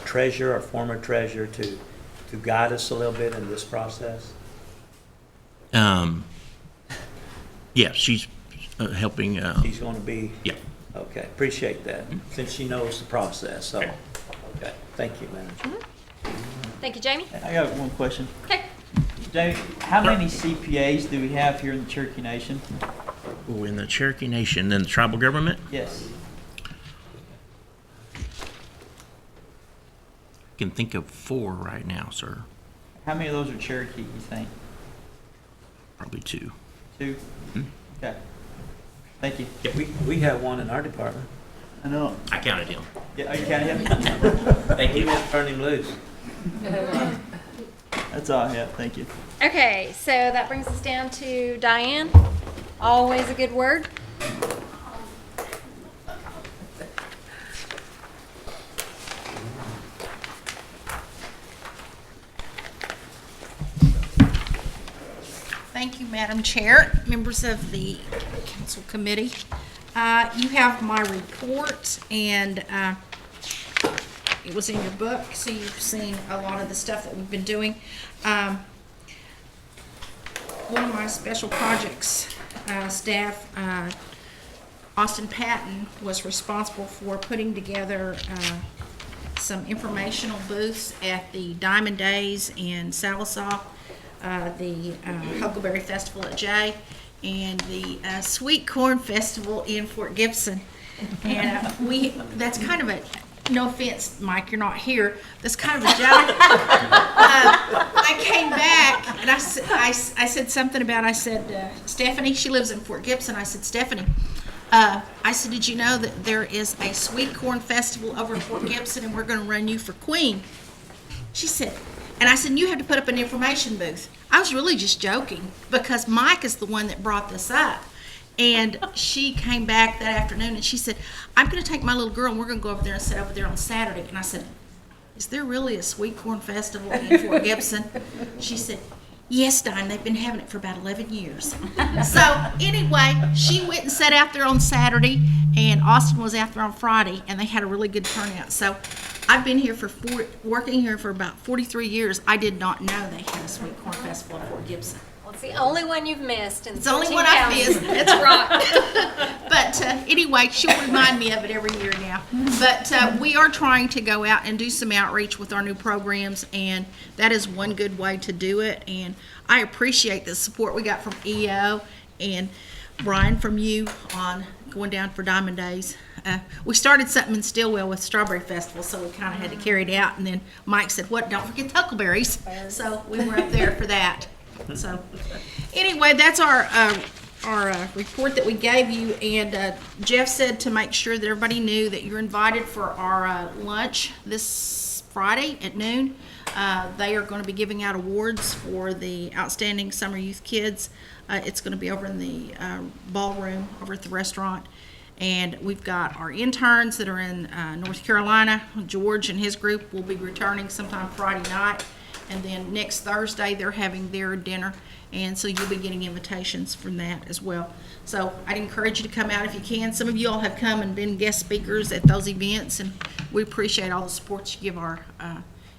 [SPEAKER 4] treasurer, our former treasurer, to guide us a little bit in this process?
[SPEAKER 15] Yeah, she's helping.
[SPEAKER 4] She's going to be?
[SPEAKER 15] Yeah.
[SPEAKER 4] Okay, appreciate that, since she knows the process, so, okay, thank you, Manager.
[SPEAKER 9] Thank you, Jamie.
[SPEAKER 10] I got one question.
[SPEAKER 9] Okay.
[SPEAKER 10] Jamie, how many CPAs do we have here in the Cherokee Nation?
[SPEAKER 15] Oh, in the Cherokee Nation, in the tribal government?
[SPEAKER 10] Yes.
[SPEAKER 15] I can think of 4 right now, sir.
[SPEAKER 10] How many of those are Cherokee, you think?
[SPEAKER 15] Probably 2.
[SPEAKER 10] 2? Okay. Thank you.
[SPEAKER 15] Yeah.
[SPEAKER 4] We have one in our department.
[SPEAKER 10] I know.
[SPEAKER 15] I counted him.
[SPEAKER 10] Yeah, are you counting him?
[SPEAKER 4] Thank you. We have to turn him loose.
[SPEAKER 10] That's all I have. Thank you.
[SPEAKER 9] Okay, so that brings us down to Diane. Always a good word.
[SPEAKER 17] Thank you, Madam Chair, members of the council committee. You have my report, and it was in your book, so you've seen a lot of the stuff that we've been doing. One of my special projects staff, Austin Patton, was responsible for putting together some informational booths at the Diamond Days in Sallisaw, the Huckleberry Festival at Jay, and the Sweet Corn Festival in Fort Gibson. And that's kind of a, no offense, Mike, you're not here, that's kind of a joke. I came back and I said something about, Stephanie, she lives in Fort Gibson. I said, Stephanie, I said, did you know that there is a Sweet Corn Festival over in Fort Gibson and we're going to run you for queen? She said, and I said, you have to put up an information booth. I was really just joking because Mike is the one that brought this up. And she came back that afternoon and she said, I'm going to take my little girl and we're going to go over there and sit over there on Saturday. And I said, is there really a Sweet Corn Festival in Fort Gibson? She said, yes, Diane, they've been having it for about 11 years. So anyway, she went and sat out there on Saturday and Austin was out there on Friday and they had a really good turnout. So I've been here working here for about 43 years. I did not know they had a Sweet Corn Festival in Fort Gibson.
[SPEAKER 9] Well, it's the only one you've missed.
[SPEAKER 17] It's the only one I've missed. That's right. But anyway, she'll remind me of it every year now. But we are trying to go out and do some outreach with our new programs, and that is one good way to do it. And I appreciate the support we got from EO and Brian from you on going down for Diamond Days. We started something in Stillwell with Strawberry Festival, so we kind of had to carry it out. And then Mike said, "What? Don't forget the huckleberries." So we were up there for that. So anyway, that's our report that we gave you. And Jeff said to make sure that everybody knew that you're invited for our lunch this Friday at noon. They are going to be giving out awards for the outstanding summer youth kids. It's going to be over in the ballroom over at the restaurant. And we've got our interns that are in North Carolina. George and his group will be returning sometime Friday night. And then next Thursday, they're having their dinner. And so you'll be getting invitations from that as well. So I'd encourage you to come out if you can. Some of you all have come and been guest speakers at those events. And we appreciate all the support you give our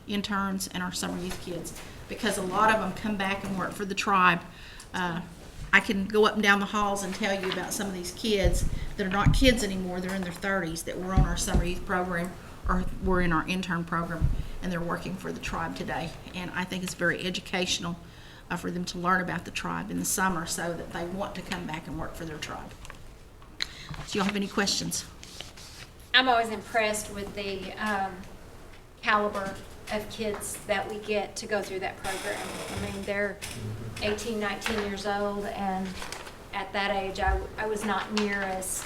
[SPEAKER 17] interns and our summer youth kids. Because a lot of them come back and work for the tribe. I can go up and down the halls and tell you about some of these kids that are not kids anymore. They're in their 30s that were on our summer youth program or were in our intern program, and they're working for the tribe today. And I think it's very educational for them to learn about the tribe in the summer so that they want to come back and work for their tribe. Do y'all have any questions?
[SPEAKER 9] I'm always impressed with the caliber of kids that we get to go through that program. I mean, they're 18, 19 years old, and at that age, I was not near as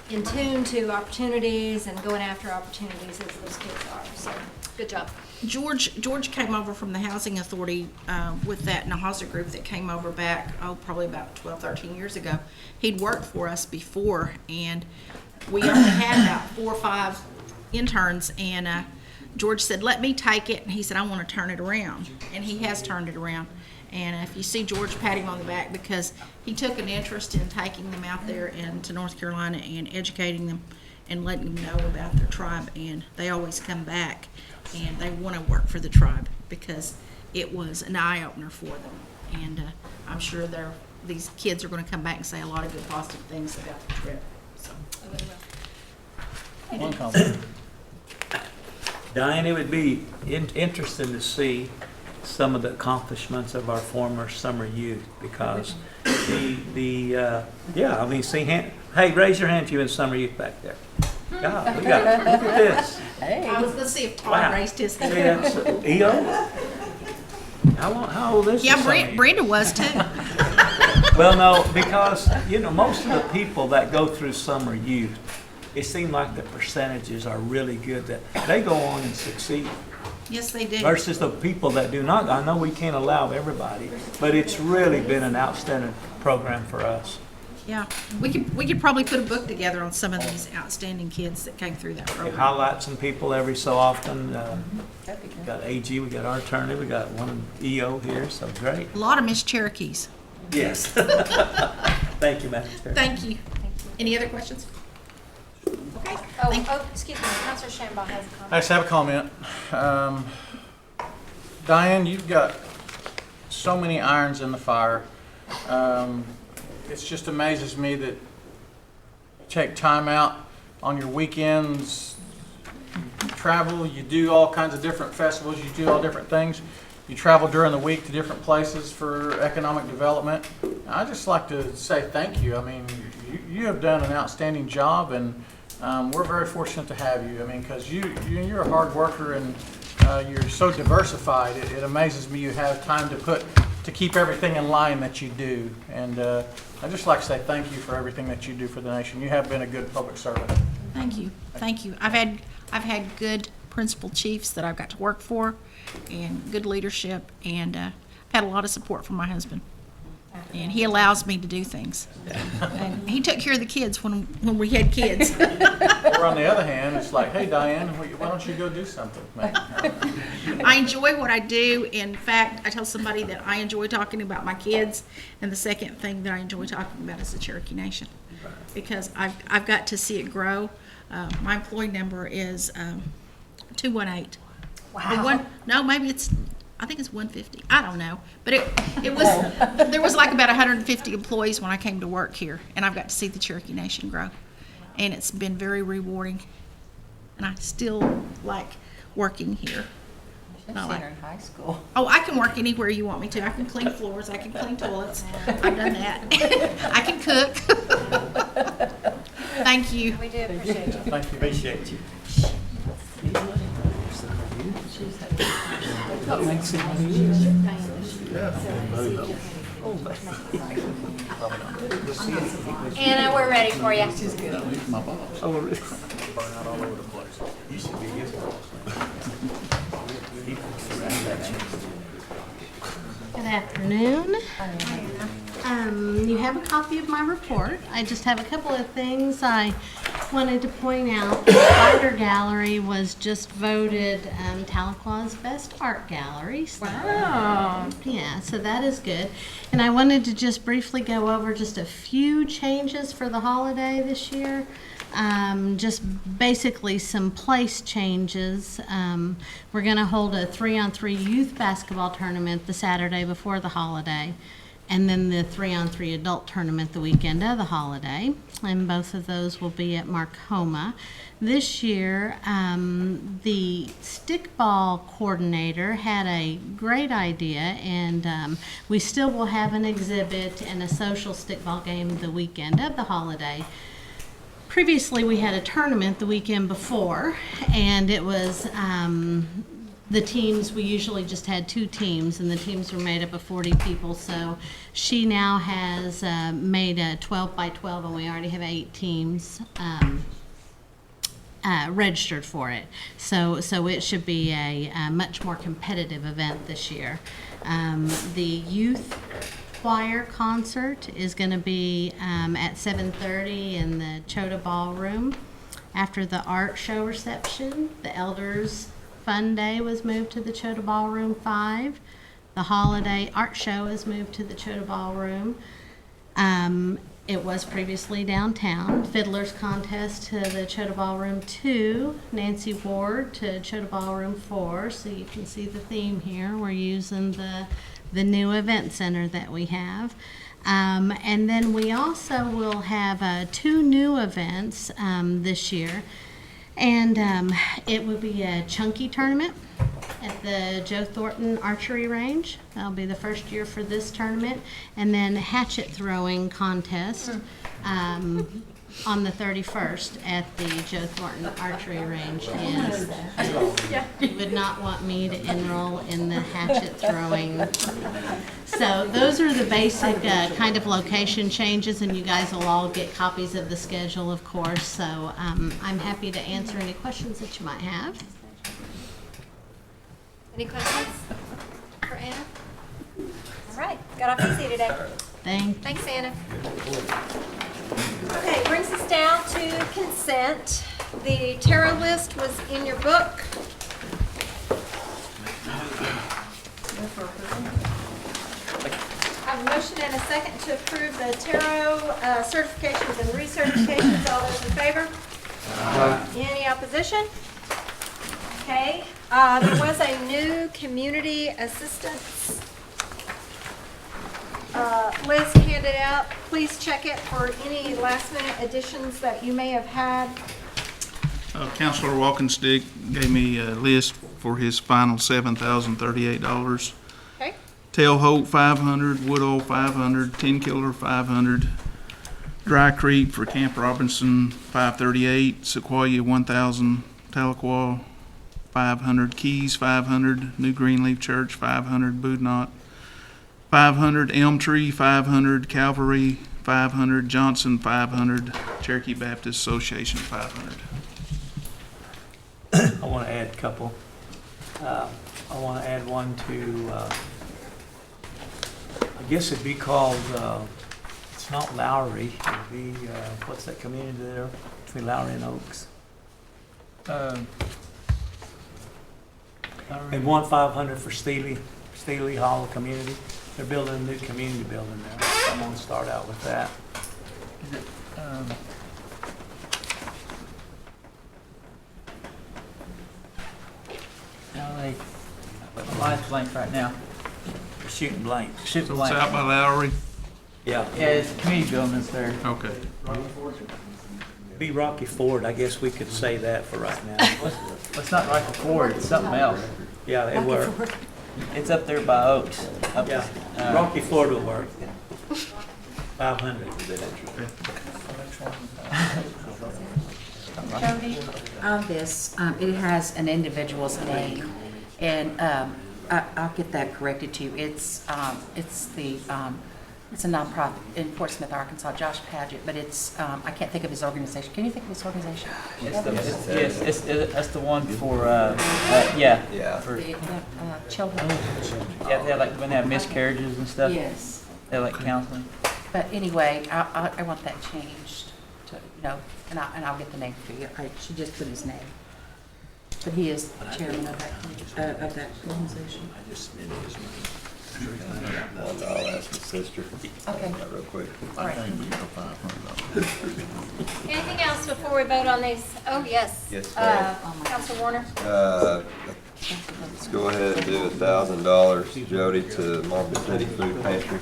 [SPEAKER 9] in tune to opportunities and going after opportunities as those kids are. So, good job.
[SPEAKER 17] George came over from the Housing Authority with that Nahaza group that came over back, probably about 12, 13 years ago. He'd worked for us before, and we only had about 4 or 5 interns, and George said, let me take it, and he said, I want to turn it around, and he has turned it around. And if you see George, pat him on the back because he took an interest in taking them out there into North Carolina and educating them and letting them know about their tribe, and they always come back and they want to work for the tribe because it was an eye-opener for them. And I'm sure these kids are going to come back and say a lot of good positive things about the trip. So.
[SPEAKER 16] One comment.
[SPEAKER 4] Diane, it would be interesting to see some of the accomplishments of our former summer youth because yeah, I mean, hey, raise your hand if you're in summer youth back there. God, look at this.
[SPEAKER 17] Hey. I was going to see if Todd raised his hand.
[SPEAKER 4] EO? How old is
[SPEAKER 17] Yeah, Brenda was too.
[SPEAKER 4] Well, no, because, most of the people that go through summer youth, it seems like the percentages are really good that they go on and succeed.
[SPEAKER 17] Yes, they do.
[SPEAKER 4] versus the people that do not. I know we can't allow everybody, but it's really been an outstanding program for us.
[SPEAKER 17] Yeah, we could probably put a book together on some of these outstanding kids that came through that
[SPEAKER 4] We
[SPEAKER 17] program.
[SPEAKER 4] highlight some people every so often. We got AG, we got our attorney, we got one EO here, so great.
[SPEAKER 17] A lot of Miss Cherokees.
[SPEAKER 4] Yes. Thank you, Madam Chair.
[SPEAKER 17] Thank you. Any other questions? Okay.
[SPEAKER 9] Excuse me, Counselor Shambaugh has a comment.
[SPEAKER 16] I just have a comment. Diane, you've got so many irons in the fire. It just amazes me that you take time out on your weekends, you travel, you do all kinds of different festivals, you do all different things. You travel during the week to different places for economic development. I'd just like to say thank you. I mean, you have done an outstanding job, and we're very fortunate to have you. I mean, because you're a hard worker, and you're so diversified. It amazes me you have time to keep everything in line that you do. And I'd just like to say thank you for everything that you do for the nation. You have been a good public servant.
[SPEAKER 17] Thank you. Thank you. I've had good principal chiefs that I've got to work for, and good leadership, and I've had a lot of support from my husband. And he allows me to do things. And he took care of the kids when we had kids.
[SPEAKER 16] Or on the other hand, it's like, hey, Diane, why don't you go do something?
[SPEAKER 17] I enjoy what I do. In fact, I tell somebody that I enjoy talking about my kids, and the second thing that I enjoy talking about is the Cherokee Nation, because I've got to see it grow. My employee number is 218.
[SPEAKER 9] Wow.
[SPEAKER 17] I think it's 150. I don't know. But there was like about 150 employees when I came to work here, and I've got to see the Cherokee Nation grow. And it's been very rewarding. And I still like working here.
[SPEAKER 14] I've seen her in high school.
[SPEAKER 17] Oh, I can work anywhere you want me to. I can clean floors, I can clean toilets. I've done that. I can cook. Thank you.
[SPEAKER 9] We do appreciate you.
[SPEAKER 16] Thank you.
[SPEAKER 4] Appreciate you.
[SPEAKER 9] Anna, we're ready for you.
[SPEAKER 18] Good afternoon. You have a copy of my report. I just have a couple of things I wanted to point out. The Spider Gallery was just voted Tahlequah's best art gallery. So,
[SPEAKER 17] Wow.
[SPEAKER 18] yeah, so that is good. And I wanted to just briefly go over just a few changes for the holiday this year. Just basically some place changes. We're going to hold a 3-on-3 youth basketball tournament the Saturday before the holiday, and then the 3-on-3 adult tournament the weekend of the holiday. And both of those will be at Marcoma. This year, the stickball coordinator had a great idea, and we still will have an exhibit and a social stickball game the weekend of the holiday. Previously, we had a tournament the weekend before, and it was the teams, we usually just had 2 teams, and the teams were made up of 40 people. So she now has made a 12 by 12, and we already have 8 teams registered for it. So it should be a much more competitive event this year. The youth choir concert is going to be at 7:30 in the Chota Ballroom. After the art show reception, the Elders Fun Day was moved to the Chota Ballroom 5. The holiday art show is moved to the Chota Ballroom. It was previously downtown. Fiddlers Contest to the Chota Ballroom 2. Nancy Ward to Chota Ballroom 4. So you can see the theme here. We're using the new event center that we have. And then we also will have 2 new events this year. And it will be a chunky tournament at the Joe Thornton Archery Range. That'll be the first year for this tournament. And then hatchet throwing contest on the 31st at the Joe Thornton Archery Range. And you would not want me to enroll in the hatchet throwing. So those are the basic kind of location changes, and you guys will all get copies of the schedule, of course. So I'm happy to answer any questions that you might have.
[SPEAKER 9] Any questions for Anna? All right, got off easy today. Thanks, Anna. Okay, brings us down to consent. The tarot list was in your book. I have a motion and a second to approve the tarot certifications and recertifications. All those in favor? Any opposition? Okay, there was a new community assistance list handed out. Please check it for any last minute additions that you may have had.
[SPEAKER 19] Councilor Walkenstick gave me a list for his final $7,038.
[SPEAKER 9] Okay.
[SPEAKER 19] Tailholt 500, Woodall 500, 10 Killer 500, Dry Creek for Camp Robinson 538, Sequoia 1,000, Tahlequah 500, Keys 500, New Greenleaf Church 500, Boudinot 500, Elm Tree 500, Calvary 500, Johnson 500, Cherokee Baptist Association 500.
[SPEAKER 4] I want to add a couple. I want to add one to, I guess it'd be called, it's not Lowry, it'd be, what's that community there between Lowry and Oaks? And 1,500 for Steely Hollow Community. They're building a new community building there. I'm going to start out with that.
[SPEAKER 10] Is it, my mind's blank right now.
[SPEAKER 4] Shooting blank.
[SPEAKER 10] Shooting
[SPEAKER 19] So
[SPEAKER 10] blank.
[SPEAKER 19] it's out by Lowry?
[SPEAKER 4] Yeah.
[SPEAKER 10] Yeah, it's community buildings there.
[SPEAKER 19] Okay.
[SPEAKER 4] Be Rocky Ford, I guess we could say that for right now.
[SPEAKER 10] It's not Rocky Ford, it's something else.
[SPEAKER 4] Yeah, they were.
[SPEAKER 10] It's up there by Oaks. Up,
[SPEAKER 4] Yeah, Rocky Ford will work. 500.
[SPEAKER 20] Jody, on this, it has an individual's name, and I'll get that corrected to you. It's a nonprofit in Fort Smith, Arkansas, Josh Padgett, but it's, I can't think of his organization. Can you think of his organization?
[SPEAKER 10] Yes, that's the one for, yeah. For,
[SPEAKER 20] The children.
[SPEAKER 10] yeah, they have, like, when they have miscarriages and stuff.
[SPEAKER 20] Yes.
[SPEAKER 10] They like counseling.
[SPEAKER 20] But anyway, I want that changed to, and I'll get the name for you. She just put his name. But he is chairman of that organization.
[SPEAKER 21] I'll ask his sister.
[SPEAKER 20] Okay.
[SPEAKER 21] Real quick.
[SPEAKER 20] All right.
[SPEAKER 9] Anything else before we vote on these? Oh, yes.
[SPEAKER 21] Yes, ma'am.
[SPEAKER 9] Council Warner?
[SPEAKER 21] Let's go ahead and do $1,000, Jody, to Marble City Food Pantry.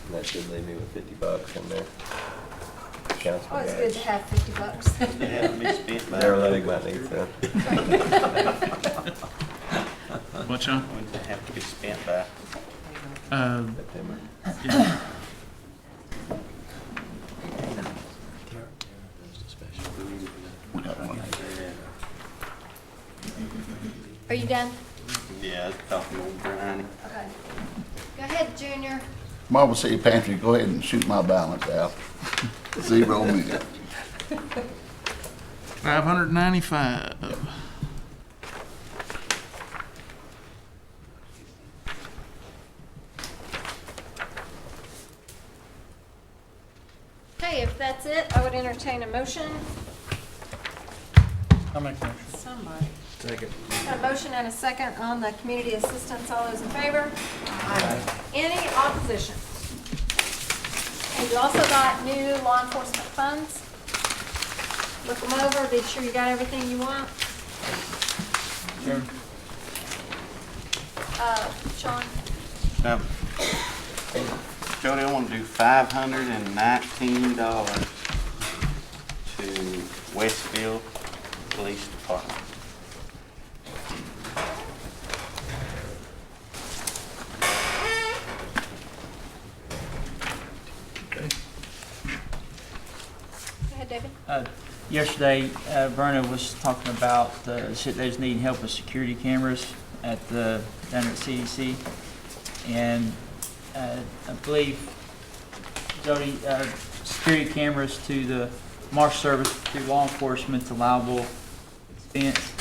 [SPEAKER 21] And that should leave me with $50 in there.
[SPEAKER 9] Oh, it's good to have $50.
[SPEAKER 21] Yeah, me spent my leg might need some.
[SPEAKER 19] What's on?
[SPEAKER 21] When's it have to be spent by? September.
[SPEAKER 19] Yeah.
[SPEAKER 9] Are you done?
[SPEAKER 21] Yeah, it's coffee old briny.
[SPEAKER 9] Okay. Go ahead, Junior.
[SPEAKER 22] Marble City Pantry, go ahead and shoot my balance out. Zero me.
[SPEAKER 19] 595.
[SPEAKER 9] Okay, if that's it, I would entertain a motion.
[SPEAKER 16] I'll make a motion.
[SPEAKER 9] Somebody.
[SPEAKER 16] Second.
[SPEAKER 9] Got a motion and a second on the community assistance. All those in favor? Aye. Any opposition? And you also got new law enforcement funds. Look them over, be sure you got everything you want.
[SPEAKER 16] Sure.
[SPEAKER 9] Sean?
[SPEAKER 11] Jody, I want to do $519 to Westfield Police Department.
[SPEAKER 9] Go ahead, David.
[SPEAKER 10] Yesterday, Verna was talking about they just need help with security cameras at down at CDC, and I believe Jody, security cameras to the Marshal Service through law enforcement's allowable expense.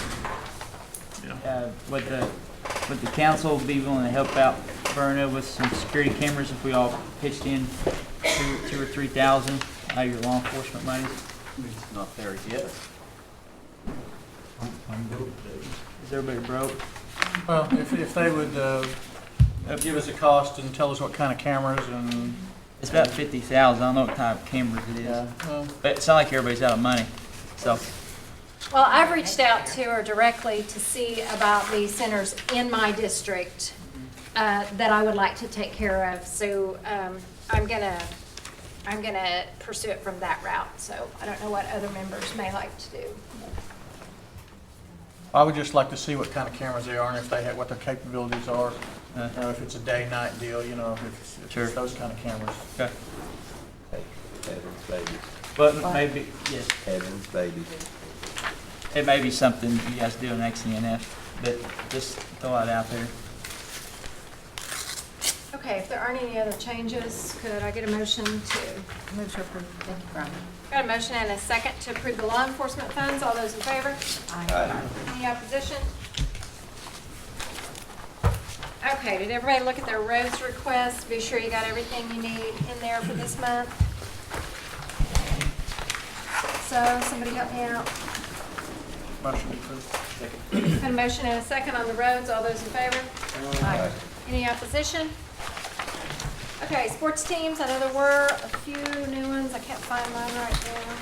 [SPEAKER 10] would the council be willing to help out Verna with some security cameras if we all pitched in two or 3,000 out of your law enforcement money?
[SPEAKER 11] It's not there yet.
[SPEAKER 10] Is everybody broke?
[SPEAKER 16] Well, if they would give us a cost and tell us what kind of cameras and.
[SPEAKER 10] It's about 50,000. I don't know what type of cameras it is.
[SPEAKER 16] Yeah, well.
[SPEAKER 10] But it sounds like everybody's out of money. So,
[SPEAKER 9] Well, I've reached out to her directly to see about the centers in my district that I would like to take care of. So I'm gonna pursue it from that route. So I don't know what other members may like to do.
[SPEAKER 16] I would just like to see what kind of cameras they are and if they have, what their capabilities are. If it's a day-night deal, you know, if it's those kind of cameras.
[SPEAKER 10] okay.
[SPEAKER 21] Heaven's babies.
[SPEAKER 10] But maybe, yes,
[SPEAKER 21] Heaven's babies.
[SPEAKER 10] it may be something you guys do in XENF, but just throw it out there.
[SPEAKER 9] Okay, if there aren't any other changes, could I get a motion to?
[SPEAKER 20] Move to approve. Thank you, Brian.
[SPEAKER 9] Got a motion and a second to approve the law enforcement funds. All those in favor?
[SPEAKER 21] Aye.
[SPEAKER 9] Any opposition? Okay, did everybody look at their roads requests? Be sure you got everything you need in there for this month. So, somebody help me out.
[SPEAKER 16] Motion approved.
[SPEAKER 9] Got a motion and a second on the roads. All those in favor?
[SPEAKER 21] Aye.
[SPEAKER 9] Any opposition? Okay, sports teams. I know there were a few new ones. I can't find mine right now.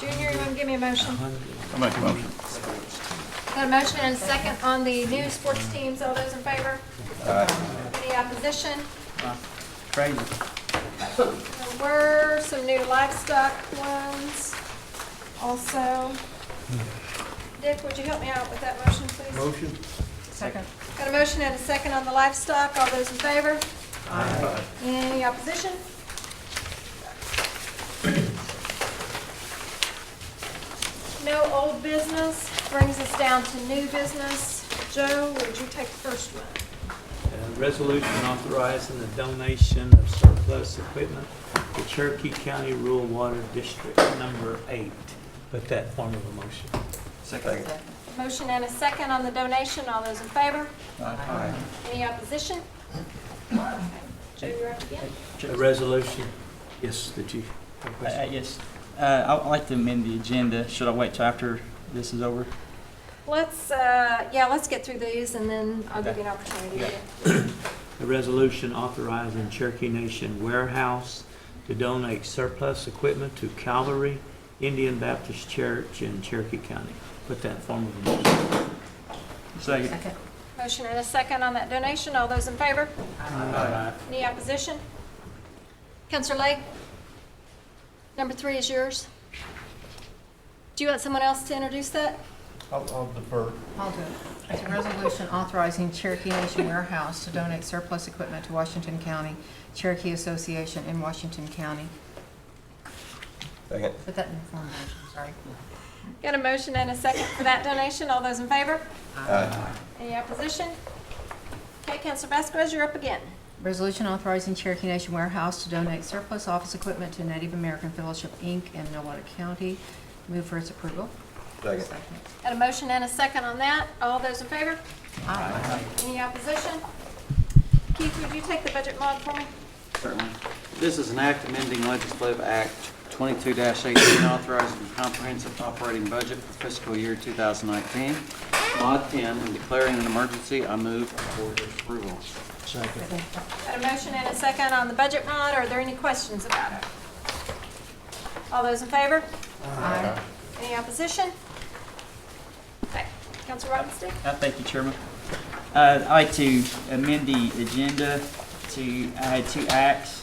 [SPEAKER 9] Junior, you want to give me a motion?
[SPEAKER 11] I'll make a motion.
[SPEAKER 9] Got a motion and a second on the new sports teams. All those in favor? Any opposition?
[SPEAKER 10] Crazy.
[SPEAKER 9] There were some new livestock ones also. Dick, would you help me out with that motion, please?
[SPEAKER 12] Motion?
[SPEAKER 14] Second.
[SPEAKER 9] Got a motion and a second on the livestock. All those in favor? Aye. Any opposition? No old business. Brings us down to new business. Joe, would you take the first one?
[SPEAKER 4] Resolution authorizing the donation of surplus equipment to Cherokee County Rural Water District Number 8. Put that form of a motion.
[SPEAKER 21] Second.
[SPEAKER 9] Motion and a second on the donation. All those in favor?
[SPEAKER 21] Aye.
[SPEAKER 9] Any opposition? Joe, you're up again.
[SPEAKER 4] The resolution, yes, did you have a question?
[SPEAKER 10] Yes. I'd like to amend the agenda. Should I wait till after this is over?
[SPEAKER 9] Let's get through these and then I'll give you an opportunity to.
[SPEAKER 4] The resolution authorizing Cherokee Nation Warehouse to donate surplus equipment to Calvary Indian Baptist Church in Cherokee County. Put that in form of a motion.
[SPEAKER 10] Second.
[SPEAKER 9] Motion and a second on that donation. All those in favor?
[SPEAKER 4] Aye.
[SPEAKER 9] Any opposition? Counselor Lay? Number 3 is yours. Do you want someone else to introduce that?
[SPEAKER 12] I'll defer.
[SPEAKER 2] I'll do it. It's a resolution authorizing Cherokee Nation Warehouse to donate surplus equipment to Washington County Cherokee Association in Washington County.
[SPEAKER 21] Second.
[SPEAKER 2] Put that in the form of motion, sorry.
[SPEAKER 9] Got a motion and a second for that donation. All those in favor?
[SPEAKER 21] Aye.
[SPEAKER 9] Any opposition? Okay, Counselor Vasquez, you're up again.
[SPEAKER 2] Resolution authorizing Cherokee Nation Warehouse to donate surplus office equipment to Native American Fellowship, Inc. in Nowata County. Move for its approval.
[SPEAKER 21] Second.
[SPEAKER 9] Got a motion and a second on that. All those in favor?
[SPEAKER 2] Aye.
[SPEAKER 9] Any opposition? Keith, would you take the budget mod for me?
[SPEAKER 3] Certainly. This is an act amending Legislative Act 22-18 authorizing the comprehensive operating budget for fiscal year 2019. Mod 10 and declaring an emergency. I move for its approval.
[SPEAKER 4] Second.
[SPEAKER 9] Got a motion and a second on the budget mod. Are there any questions about it? All those in favor?
[SPEAKER 2] Aye.
[SPEAKER 9] Any opposition? Okay, Councilor Robinson?
[SPEAKER 10] Thank you, Chairman. I'd like to amend the agenda to add 2 acts.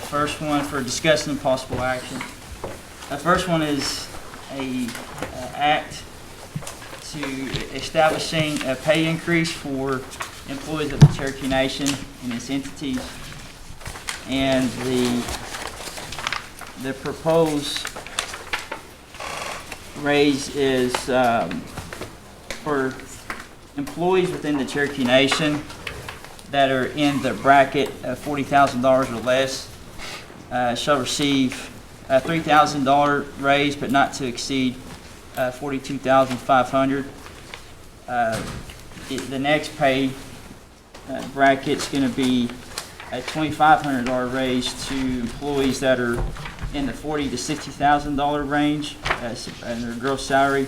[SPEAKER 10] First one for discussing possible action. The first one is a act to establishing a pay increase for employees of the Cherokee Nation and its entities. And the proposed raise is for employees within the Cherokee Nation. that are in the bracket of $40,000 or less shall receive a $3,000 raise, but not to exceed $42,500. The next pay bracket's going to be a $2,500 raise to employees that are in the $40,000 to $60,000 range and their gross salary,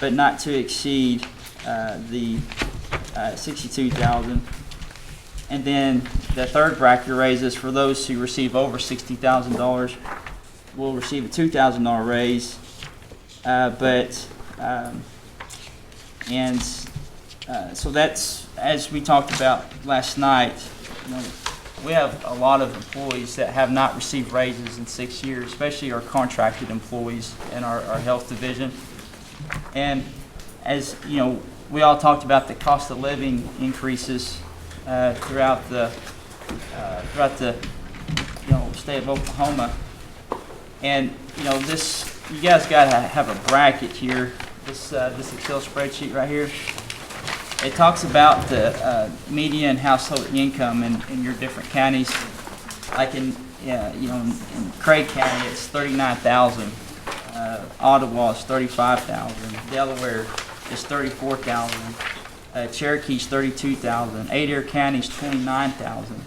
[SPEAKER 10] but not to exceed the $62,000. And then the third bracket raises for those who receive over $60,000 will receive a $2,000 raise, so that's, as we talked about last night, we have a lot of employees that have not received raises in 6 years, especially our contracted employees in our health division. And as you know, we all talked about the cost of living increases throughout the state of Oklahoma. And this, you guys got to have a bracket here. This Excel spreadsheet right here. It talks about the median household income in your different counties. Like in Craig County, it's 39,000. Ottawa is 35,000. Delaware is 34,000. Cherokee's 32,000. Adair County's 29,000.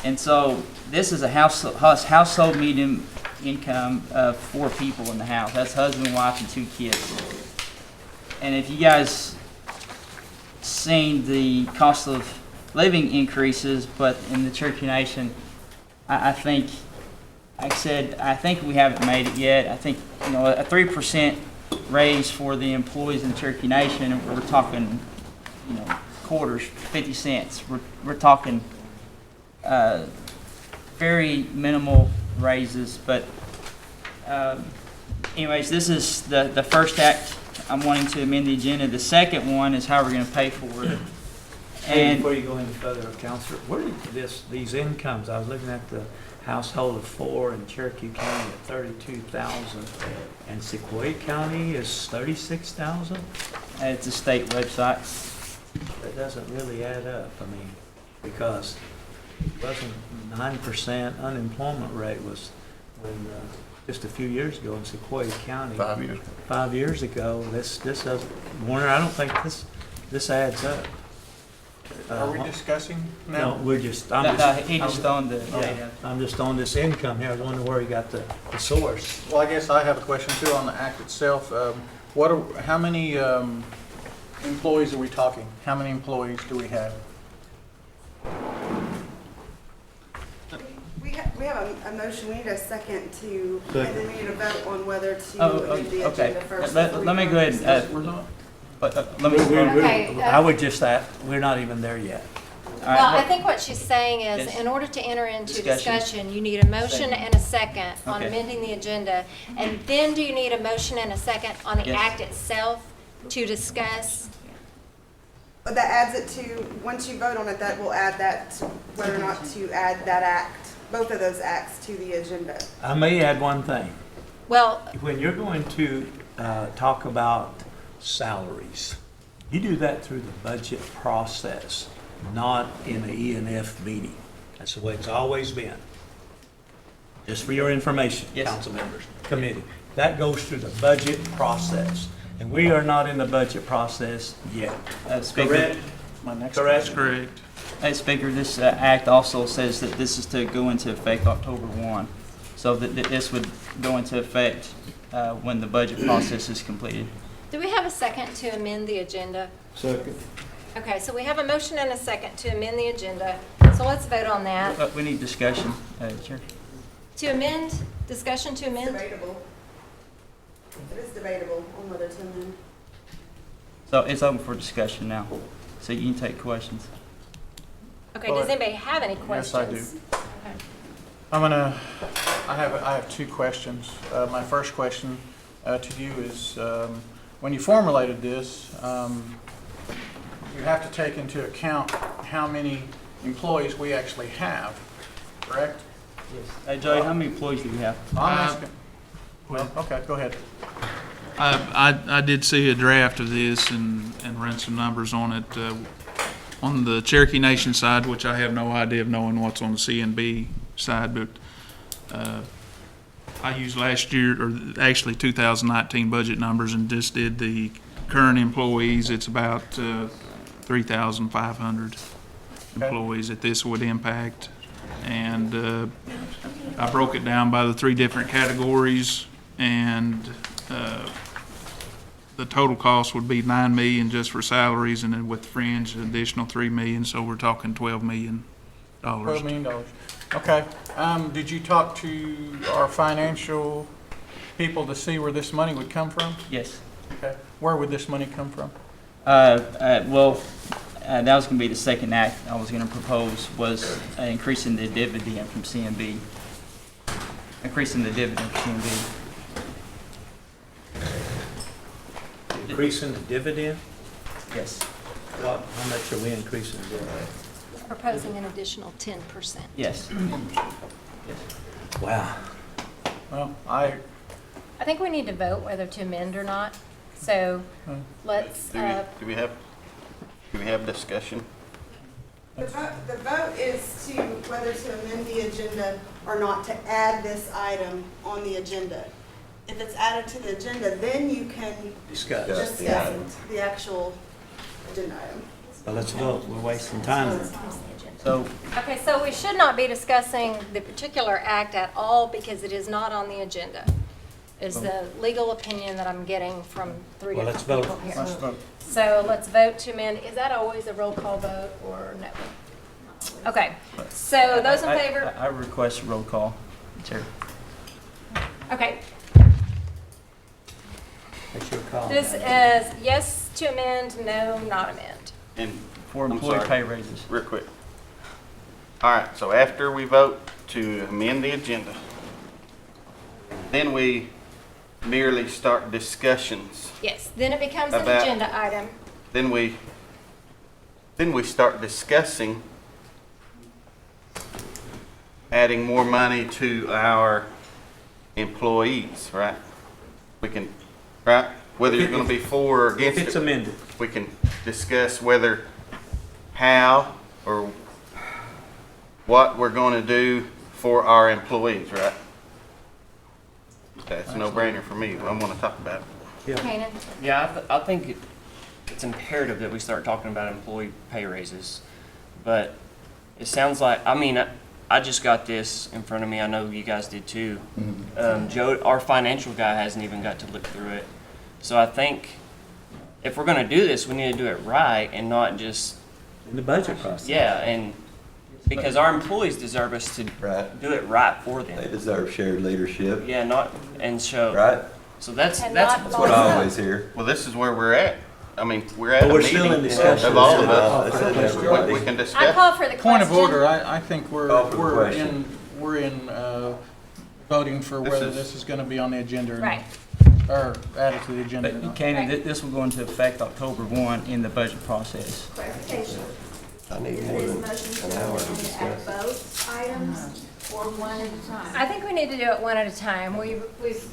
[SPEAKER 10] And so this is a household median income of 4 people in the house. That's husband, wife, and 2 kids. And if you guys seen the cost of living increases, but in the Cherokee Nation, I think, like I said, I think we haven't made it yet. I think a 3% raise for the employees in the Cherokee Nation, we're talking quarters, 50 cents. We're talking very minimal raises, but anyways, this is the first act I'm wanting to amend the agenda. The second one is how we're going to pay for it.
[SPEAKER 4] And before you go any further, Counselor, where did these incomes? I was looking at the household of 4 in Cherokee County at 32,000, and Sequoia County is 36,000.
[SPEAKER 10] It's a state website.
[SPEAKER 4] That doesn't really add up. I mean, because it wasn't 9% unemployment rate was when just a few years ago in Sequoia County.
[SPEAKER 22] 5 years.
[SPEAKER 4] 5 years ago. This doesn't. Warner, I don't think this adds up.
[SPEAKER 16] Are we discussing now?
[SPEAKER 4] No, we're just.
[SPEAKER 10] He just on the.
[SPEAKER 4] Yeah, I'm just on this income here. I was wondering where he got the source.
[SPEAKER 16] Well, I guess I have a question too on the act itself. How many employees are we talking? How many employees do we have?
[SPEAKER 5] We have a motion, we need a second to, and then we need a vote on whether to amend the
[SPEAKER 10] Okay.
[SPEAKER 5] agenda first.
[SPEAKER 10] Let me go ahead.
[SPEAKER 4] I would just add, we're not even there yet.
[SPEAKER 9] Well, I think what she's saying is, in order to enter into discussion, you need a motion and a second on
[SPEAKER 10] Okay.
[SPEAKER 9] amending the agenda. And then do you need a motion and a second on the
[SPEAKER 10] Yes.
[SPEAKER 9] act itself to discuss?
[SPEAKER 5] But that adds it to, once you vote on it, that will add that, whether or not to add that act, both of those acts to the agenda.
[SPEAKER 4] I may add one thing.
[SPEAKER 9] Well,
[SPEAKER 4] When you're going to talk about salaries, you do that through the budget process, not in the E&F meeting. That's the way it's always been. Just for your information,
[SPEAKER 10] Yes.
[SPEAKER 4] council members, committee. That goes through the budget process, and we are not in the budget process yet.
[SPEAKER 10] Speaker,
[SPEAKER 4] Correct?
[SPEAKER 16] My next
[SPEAKER 4] Correct?
[SPEAKER 19] Correct.
[SPEAKER 10] Hey, Speaker, this act also says that this is to go into effect October 1. So that this would go into effect when the budget process is completed.
[SPEAKER 9] do we have a second to amend the agenda?
[SPEAKER 12] Second.
[SPEAKER 9] Okay, so we have a motion and a second to amend the agenda. So let's vote on that.
[SPEAKER 10] We need discussion, Chair.
[SPEAKER 9] To amend, discussion to
[SPEAKER 5] It's
[SPEAKER 9] amend?
[SPEAKER 5] debatable. It is debatable on whether to amend.
[SPEAKER 10] So it's open for discussion now, so you can take questions.
[SPEAKER 9] Okay, does anybody have any questions?
[SPEAKER 16] Yes, I do.
[SPEAKER 9] Okay.
[SPEAKER 16] I have 2 questions. My first question to you is, when you formulated this, you have to take into account how many employees we actually have, correct?
[SPEAKER 10] Yes. Hey, Joey, how many employees do we have?
[SPEAKER 16] I'm asking. Well, okay, go ahead.
[SPEAKER 19] I did see a draft of this and ran some numbers on it. on the Cherokee Nation side, which I have no idea of knowing what's on the CNB side, but I used last year, or actually 2019 budget numbers and just did the current employees. It's about 3,500 employees that this would impact. And I broke it down by the 3 different categories, and the total cost would be $9 million just for salaries, and then with fringe, an additional $3 million, so we're talking $12 million.
[SPEAKER 16] $12 million. Okay. Did you talk to our financial people to see where this money would come from?
[SPEAKER 10] Yes.
[SPEAKER 16] Okay. Where would this money come from?
[SPEAKER 10] That was going to be the second act I was going to propose, was increasing the dividend from CNB. Increasing the dividend from CNB.
[SPEAKER 13] Increasing the dividend?
[SPEAKER 10] Yes.
[SPEAKER 13] What, how much are we increasing the dividend?
[SPEAKER 9] Proposing an additional 10%.
[SPEAKER 10] Yes.
[SPEAKER 13] Wow.
[SPEAKER 16] Well, I
[SPEAKER 9] think we need to vote whether to amend or not. So let's.
[SPEAKER 11] Do we have discussion?
[SPEAKER 5] The vote is to whether to amend the agenda or not to add this item on the agenda. If it's added to the agenda, then you can
[SPEAKER 13] Discuss.
[SPEAKER 5] the actual agenda item.
[SPEAKER 13] Well, let's vote. We're wasting time.
[SPEAKER 10] So,
[SPEAKER 9] Okay, so we should not be discussing the particular act at all because it is not on the agenda. Is the legal opinion that I'm getting from 3
[SPEAKER 13] Well,
[SPEAKER 9] different
[SPEAKER 13] let's
[SPEAKER 9] people
[SPEAKER 13] vote.
[SPEAKER 9] here.
[SPEAKER 16] let's vote.
[SPEAKER 9] So let's vote to amend. Is that always a roll call vote or no? Okay, so those in favor?
[SPEAKER 10] I request a roll call, Chair.
[SPEAKER 9] Okay,
[SPEAKER 13] That's your call.
[SPEAKER 9] this is yes to amend, no, not amend.
[SPEAKER 11] And
[SPEAKER 10] For
[SPEAKER 11] I'm
[SPEAKER 10] employee
[SPEAKER 11] sorry,
[SPEAKER 10] pay raises.
[SPEAKER 11] real quick. All right, so after we vote to amend the agenda, then we merely start discussions.
[SPEAKER 9] Yes, then it becomes an
[SPEAKER 11] About-
[SPEAKER 9] agenda item.
[SPEAKER 11] Then we start discussing adding more money to our employees, right? We can, right? Whether you're gonna be for or against it.
[SPEAKER 13] If it's amended.
[SPEAKER 11] We can discuss whether, how, or what we're gonna do for our employees, right? That's a no-brainer for me. I wanna talk about it.
[SPEAKER 9] Kanan?
[SPEAKER 6] Yeah, I think it's imperative that we start talking about employee pay raises. But it sounds like, I mean, I just got this in front of me. I know you guys did too. Joe, our financial guy hasn't even got to look through it. So I think if we're going to do this, we need to do it right and not just.
[SPEAKER 13] In the budget process.
[SPEAKER 6] Yeah, and because our employees deserve us to do it right for them.
[SPEAKER 21] They deserve shared leadership.
[SPEAKER 6] Yeah, not, and so.
[SPEAKER 21] Right.
[SPEAKER 6] So that's
[SPEAKER 21] That's what I always hear.
[SPEAKER 11] Well, this is where we're at. I mean, we're at
[SPEAKER 13] But
[SPEAKER 11] a
[SPEAKER 13] we're still
[SPEAKER 11] meeting
[SPEAKER 13] in discussion.
[SPEAKER 11] of all of
[SPEAKER 21] That's
[SPEAKER 11] us.
[SPEAKER 21] it.
[SPEAKER 11] We can
[SPEAKER 9] I
[SPEAKER 11] discuss.
[SPEAKER 9] call for the question.
[SPEAKER 16] Point of order, I think
[SPEAKER 21] Call for the question.
[SPEAKER 16] we're in voting for
[SPEAKER 11] This
[SPEAKER 16] whether
[SPEAKER 11] is-
[SPEAKER 16] this is gonna be on the agenda or not.
[SPEAKER 9] Right.
[SPEAKER 16] Or added to the agenda or
[SPEAKER 10] But
[SPEAKER 16] not.
[SPEAKER 10] Kanan, this will go into effect October 1 in the budget process.
[SPEAKER 8] Clarification.
[SPEAKER 21] I need
[SPEAKER 8] Is
[SPEAKER 21] more
[SPEAKER 8] this
[SPEAKER 21] than
[SPEAKER 8] motion
[SPEAKER 21] an hour to
[SPEAKER 8] to add
[SPEAKER 21] discuss.
[SPEAKER 8] both items or one at a time?
[SPEAKER 9] I think we need to do it one at a time. We've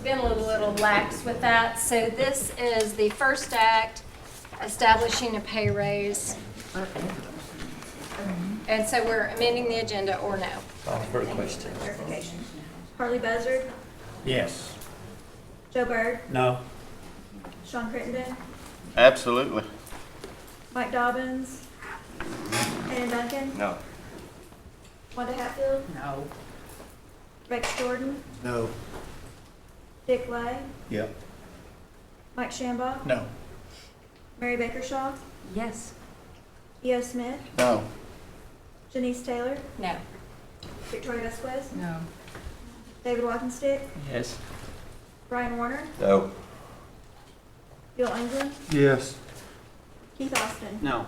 [SPEAKER 9] been a little lax with that. So this is the first act, establishing a pay raise. And so we're amending the agenda or no?
[SPEAKER 10] Call for a question.
[SPEAKER 8] Clarification. Harley Buzzard,
[SPEAKER 13] Yes.
[SPEAKER 8] Joe Byrd,
[SPEAKER 13] No.
[SPEAKER 8] Sean Crittenden,
[SPEAKER 11] Absolutely.
[SPEAKER 8] Mike Dobbins, Shannon Duncan,
[SPEAKER 6] No.
[SPEAKER 8] Wanda Hatfield,
[SPEAKER 20] No.
[SPEAKER 8] Rex Jordan,
[SPEAKER 13] No.
[SPEAKER 8] Dick Lay,
[SPEAKER 13] Yep.
[SPEAKER 8] Mike Shambaugh,
[SPEAKER 16] No.
[SPEAKER 8] Mary Baker Shaw,
[SPEAKER 14] Yes.
[SPEAKER 8] E.O. Smith,
[SPEAKER 11] No.
[SPEAKER 8] Janice Taylor,
[SPEAKER 9] No.
[SPEAKER 8] Victoria Vasquez,
[SPEAKER 20] No.
[SPEAKER 8] David Walkenstick,
[SPEAKER 10] Yes.
[SPEAKER 8] Brian Warner,
[SPEAKER 21] No.
[SPEAKER 8] Bill England,
[SPEAKER 12] Yes.
[SPEAKER 8] Keith Austin.
[SPEAKER 3] No.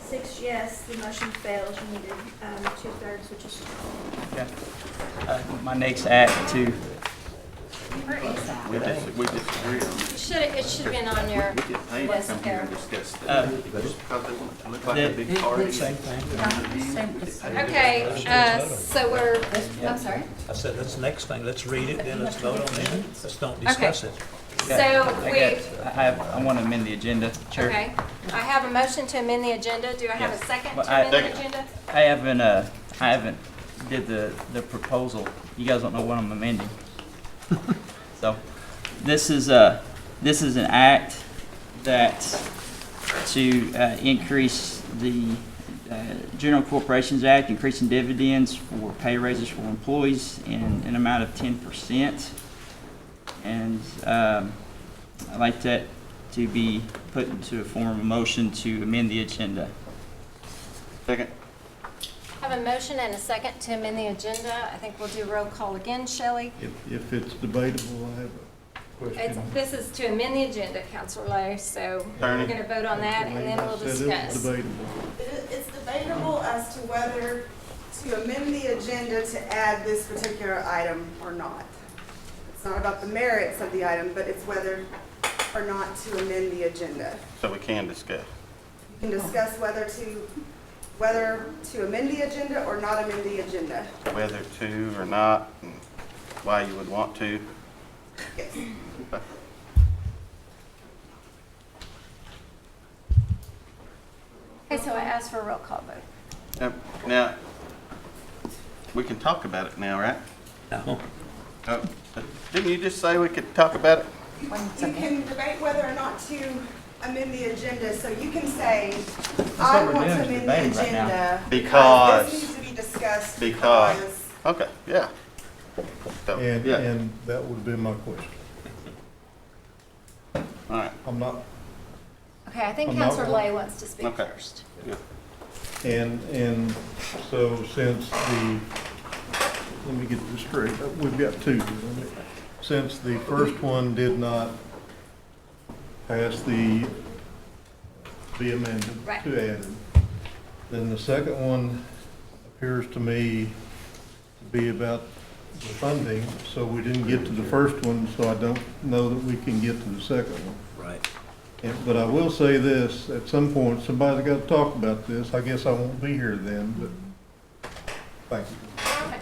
[SPEAKER 8] 6 yes, the motion fails. You needed 2/3, which is 12.
[SPEAKER 10] My next act to
[SPEAKER 9] Where is that?
[SPEAKER 11] We disagree on it.
[SPEAKER 9] It should have been on your
[SPEAKER 11] We get paid to
[SPEAKER 9] list
[SPEAKER 11] come here
[SPEAKER 9] there.
[SPEAKER 11] and discuss this. Just because they want to look like a big party.
[SPEAKER 13] Same thing.
[SPEAKER 9] Okay, so we're, I'm sorry.
[SPEAKER 13] I said, that's the next thing. Let's read it, then let's vote on it. Let's don't discuss it.
[SPEAKER 9] So
[SPEAKER 10] I want to amend the agenda, Chair.
[SPEAKER 9] okay, I have a motion to amend the agenda. Do I have a second
[SPEAKER 10] Well,
[SPEAKER 9] to amend the agenda?
[SPEAKER 10] I haven't did the proposal. You guys don't know what I'm amending. So, this is an act that to increase the General Corporations Act, increasing dividends for pay raises for employees in an amount of 10%. And I'd like that to be put into a form of a motion to amend the agenda.
[SPEAKER 11] Second.
[SPEAKER 9] I have a motion and a second to amend the agenda. I think we'll do roll call again, Shelley.
[SPEAKER 12] If it's debatable, I have a question.
[SPEAKER 9] This is to amend the agenda, Counselor Lowe, so we're going to vote on that and then we'll
[SPEAKER 12] Said it's
[SPEAKER 9] discuss.
[SPEAKER 12] debatable.
[SPEAKER 5] It's debatable as to whether to amend the agenda to add this particular item or not. It's not about the merits of the item, but it's whether or not to amend the agenda.
[SPEAKER 11] So we can discuss.
[SPEAKER 5] You can discuss whether to amend the agenda or not amend the agenda.
[SPEAKER 11] Whether to or not, and why you would want to.
[SPEAKER 5] Yes.
[SPEAKER 11] Okay.
[SPEAKER 9] Okay, so I asked for a roll call vote.
[SPEAKER 11] Now, we can talk about it now, right?
[SPEAKER 4] No.
[SPEAKER 11] Oh, didn't you just say we could talk about it?
[SPEAKER 5] You can debate whether or not to amend the agenda, so you can say, I want to amend the agenda
[SPEAKER 11] Because
[SPEAKER 5] this needs to be discussed
[SPEAKER 11] because, okay, yeah. So,
[SPEAKER 12] And,
[SPEAKER 11] yeah,
[SPEAKER 12] and that would be my question.
[SPEAKER 11] all right,
[SPEAKER 12] I'm not,
[SPEAKER 9] Okay, I think
[SPEAKER 12] I'm not-
[SPEAKER 9] Counselor Lay wants to speak
[SPEAKER 11] Okay.
[SPEAKER 9] first.
[SPEAKER 11] good.
[SPEAKER 12] and so since let me get this straight, we've got two. Since the first one did not pass be amended
[SPEAKER 9] Right.
[SPEAKER 12] to added, then the second one appears to me to be about the funding, so we didn't get to the first one, so I don't know that we can get to the second one.
[SPEAKER 4] Right.
[SPEAKER 12] But I will say this, at some point, somebody's got to talk about this. I guess I won't be here then, but thank you.
[SPEAKER 9] Okay.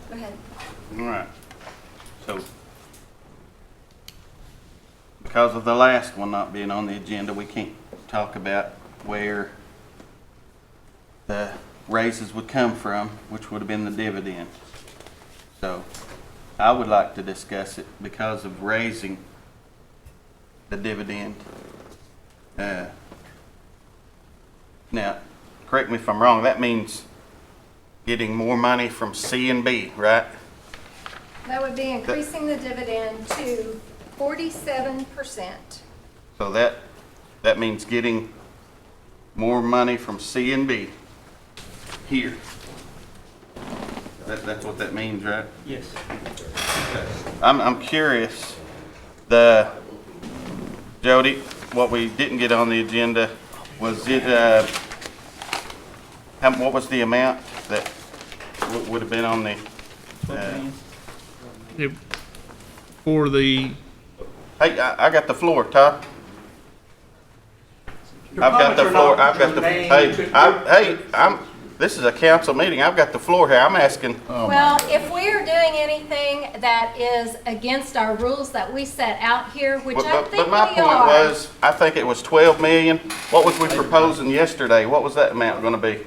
[SPEAKER 9] Go ahead.
[SPEAKER 11] All right. So, because of the last one not being on the agenda, we can't talk about where the raises would come from, which would have been the dividend. So, I would like to discuss it because of raising the dividend. Now, correct me if I'm wrong, that means getting more money from C and B, right?
[SPEAKER 9] That would be increasing the dividend to 47%.
[SPEAKER 11] So that means getting more money from C and B here. That's what that means, right?
[SPEAKER 10] Yes.
[SPEAKER 11] Okay. I'm curious, Jody, what we didn't get on the agenda was what was the amount that would have been on the,
[SPEAKER 19] For the,
[SPEAKER 11] hey, I got the floor, Todd. I've got the floor, this is a council meeting, I've got the floor here, I'm asking.
[SPEAKER 9] Well, if we are doing anything that is against our rules that we set out here, which I think we are.
[SPEAKER 11] But my point was, I think it was 12 million. What was we proposing yesterday? What was that amount gonna be?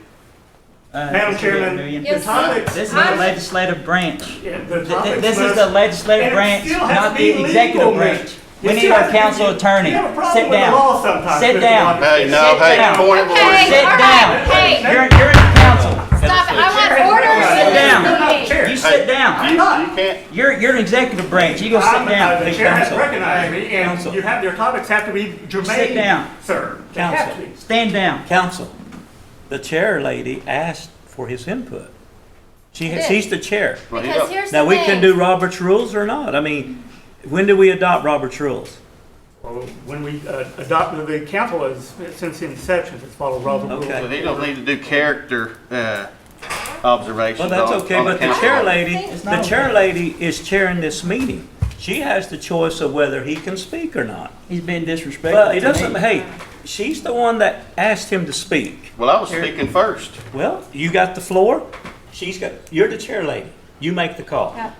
[SPEAKER 13] Madam Chairman,
[SPEAKER 9] Yes,
[SPEAKER 13] the topics.
[SPEAKER 10] This is the legislative branch.
[SPEAKER 13] Yeah, the topics
[SPEAKER 10] This is
[SPEAKER 13] must-
[SPEAKER 10] the legislative
[SPEAKER 13] and it
[SPEAKER 10] branch,
[SPEAKER 13] still has
[SPEAKER 10] not
[SPEAKER 13] to be
[SPEAKER 10] the executive
[SPEAKER 13] legal,
[SPEAKER 10] branch.
[SPEAKER 13] You
[SPEAKER 10] We need
[SPEAKER 13] still
[SPEAKER 10] our
[SPEAKER 13] have to
[SPEAKER 10] council
[SPEAKER 13] be-
[SPEAKER 10] attorney.
[SPEAKER 13] You have a problem
[SPEAKER 10] Sit
[SPEAKER 13] with the
[SPEAKER 10] down.
[SPEAKER 13] law sometimes,
[SPEAKER 10] Sit
[SPEAKER 13] Mr.
[SPEAKER 10] down.
[SPEAKER 13] Rogers.
[SPEAKER 11] Hey, no,
[SPEAKER 10] Sit
[SPEAKER 11] hey,
[SPEAKER 10] down.
[SPEAKER 11] point of order.
[SPEAKER 9] Okay,
[SPEAKER 10] Sit
[SPEAKER 9] all
[SPEAKER 10] down.
[SPEAKER 9] right, hey,
[SPEAKER 10] You're in the council.
[SPEAKER 9] stop it. I want
[SPEAKER 13] Chair has
[SPEAKER 9] order in
[SPEAKER 10] Sit
[SPEAKER 9] this
[SPEAKER 10] down.
[SPEAKER 9] meeting.
[SPEAKER 10] You sit down.
[SPEAKER 11] You can't,
[SPEAKER 10] You're an executive branch. You go sit down.
[SPEAKER 13] The chair has recognized me, and you have, your topics have to be germane.
[SPEAKER 10] Sit down.
[SPEAKER 13] Sir. They have
[SPEAKER 4] Counsel.
[SPEAKER 13] to be.
[SPEAKER 10] Stand down.
[SPEAKER 4] Council, the chair lady asked for his input.
[SPEAKER 9] did.
[SPEAKER 4] She's the chair.
[SPEAKER 11] well, he
[SPEAKER 9] Because
[SPEAKER 11] don't-
[SPEAKER 9] here's
[SPEAKER 4] Now,
[SPEAKER 9] the
[SPEAKER 4] we can
[SPEAKER 9] thing.
[SPEAKER 4] do Robert's rules or not. I mean, when do we adopt Robert's rules?
[SPEAKER 13] Well, when we adopted, the council has, since inception, has followed Robert rules.
[SPEAKER 4] Okay.
[SPEAKER 11] but he don't need to do character, observations.
[SPEAKER 4] Well, that's
[SPEAKER 11] on-
[SPEAKER 4] okay,
[SPEAKER 11] on
[SPEAKER 4] but the
[SPEAKER 11] council.
[SPEAKER 4] chair lady,
[SPEAKER 10] It's not
[SPEAKER 4] the chair
[SPEAKER 10] okay.
[SPEAKER 4] lady is chairing this meeting. She has the choice of whether he can speak or not.
[SPEAKER 10] He's being disrespectful.
[SPEAKER 4] Well, it
[SPEAKER 10] to
[SPEAKER 4] doesn't,
[SPEAKER 10] me.
[SPEAKER 4] hey, she's the one that asked him to speak.
[SPEAKER 11] Well, I was speaking first.
[SPEAKER 4] Well, you got the floor. You're the chair lady. You make the call.
[SPEAKER 9] Yeah.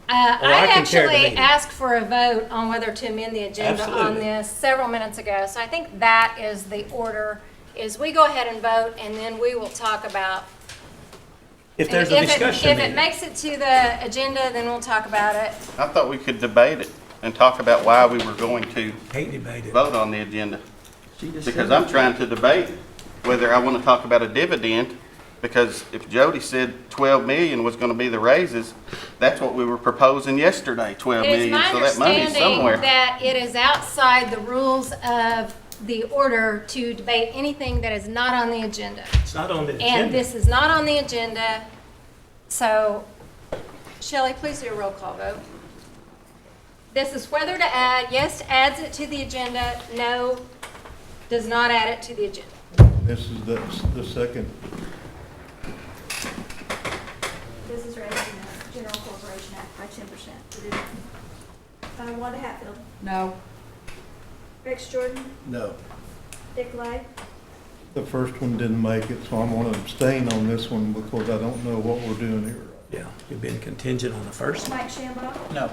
[SPEAKER 4] I
[SPEAKER 9] I
[SPEAKER 4] can chair the
[SPEAKER 9] actually
[SPEAKER 4] meeting.
[SPEAKER 9] asked for a vote on whether to amend the agenda on
[SPEAKER 4] Absolutely.
[SPEAKER 9] this several minutes ago. So I think that is the order, is we go ahead and vote, and then we will talk about.
[SPEAKER 4] If there's a discussion
[SPEAKER 9] If it
[SPEAKER 4] needed.
[SPEAKER 9] makes it to the agenda, then we'll talk about it.
[SPEAKER 11] I thought we could debate it and talk about why we were going to
[SPEAKER 4] Hate debate it.
[SPEAKER 11] vote on the agenda. Because I'm trying to debate whether I want to talk about a dividend, because if Jody said 12 million was going to be the raises, that's what we were proposing yesterday, 12
[SPEAKER 9] It is
[SPEAKER 11] million,
[SPEAKER 9] my
[SPEAKER 11] so that money's
[SPEAKER 9] understanding
[SPEAKER 11] somewhere.
[SPEAKER 9] that it is outside the rules of the order to debate anything that is not on the agenda.
[SPEAKER 4] It's not on the
[SPEAKER 9] And
[SPEAKER 4] agenda.
[SPEAKER 9] this is not on the agenda. So, Shelley, please do a roll call vote. This is whether to add, yes, adds it to the agenda, no, does not add it to the agenda.
[SPEAKER 12] This is the second.
[SPEAKER 8] This is raising the General Corporation Act by 10%. Wanda Hatfield,
[SPEAKER 20] No.
[SPEAKER 8] Rex Jordan,
[SPEAKER 12] No.
[SPEAKER 8] Dick Light,
[SPEAKER 12] The first one didn't make it, so I'm going to abstain on this one because I don't know what we're doing here.
[SPEAKER 4] Yeah, you've been contingent on the first one.
[SPEAKER 8] Mike Shambaugh,
[SPEAKER 16] No.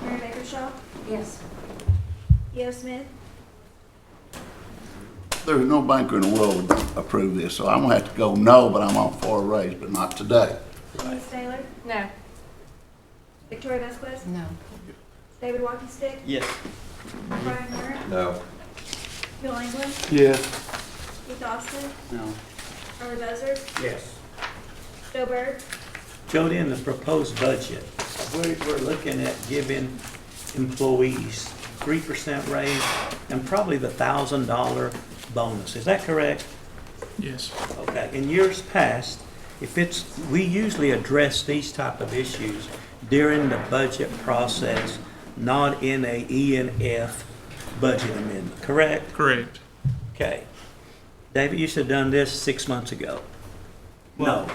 [SPEAKER 8] Mary Bakershaw,
[SPEAKER 2] Yes.
[SPEAKER 8] Leo Smith,
[SPEAKER 22] There's no banker in the world would approve this, so I'm gonna have to go no, but I'm on for a raise, but not today.
[SPEAKER 8] Denise Taylor,
[SPEAKER 9] No.
[SPEAKER 8] Victoria Vasquez,
[SPEAKER 2] No.
[SPEAKER 8] David Walking-Stick,
[SPEAKER 10] Yes.
[SPEAKER 8] Brian Murray,
[SPEAKER 21] No.
[SPEAKER 8] Bill England,
[SPEAKER 12] Yes.
[SPEAKER 8] Keith Austin,
[SPEAKER 3] No.
[SPEAKER 8] Early Buzzard,
[SPEAKER 13] Yes.
[SPEAKER 8] Joe Bird,
[SPEAKER 4] Jody, in the proposed budget, we're looking at giving employees 3% raise and probably the $1,000 bonus. Is that correct?
[SPEAKER 19] Yes.
[SPEAKER 4] Okay. In years past, we usually address these type of issues during the budget process, not in a E and F budget amendment, correct?
[SPEAKER 19] Correct.
[SPEAKER 4] Okay. David, you should have done this 6 months ago. No.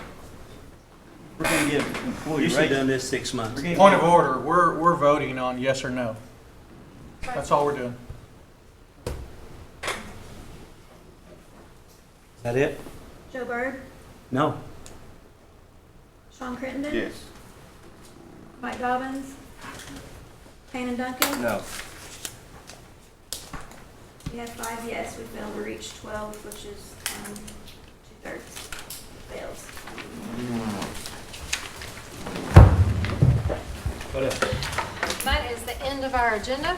[SPEAKER 10] We're gonna give
[SPEAKER 4] You
[SPEAKER 10] employee
[SPEAKER 4] should have done
[SPEAKER 10] raises.
[SPEAKER 4] this 6 months.
[SPEAKER 10] We're gonna
[SPEAKER 16] Point
[SPEAKER 10] give-
[SPEAKER 16] of order, we're voting on yes or no. That's all we're doing.
[SPEAKER 4] Is that it?
[SPEAKER 8] Joe Bird,
[SPEAKER 4] No.
[SPEAKER 8] Sean Crittenden,
[SPEAKER 11] Yes.
[SPEAKER 8] Mike Dobbins, Shannon Duncan.
[SPEAKER 6] No.
[SPEAKER 8] We have 5 yes, we failed to reach 12, which is 2/3 fails.
[SPEAKER 4] What else?
[SPEAKER 9] That is the end of our agenda.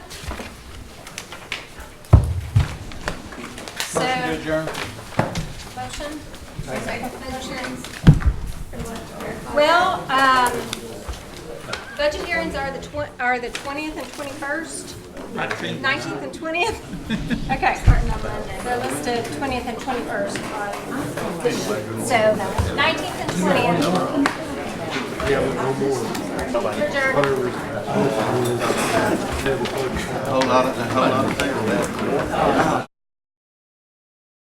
[SPEAKER 9] So,
[SPEAKER 16] Motion to adjourn.
[SPEAKER 9] motion?
[SPEAKER 8] Motions.
[SPEAKER 9] Well, budget hearings are the 20th and 21st, 19th and 20th? Okay. They're listed 20th and 21st. So 19th and 20th. Adjourned.
[SPEAKER 11] A whole lot of things.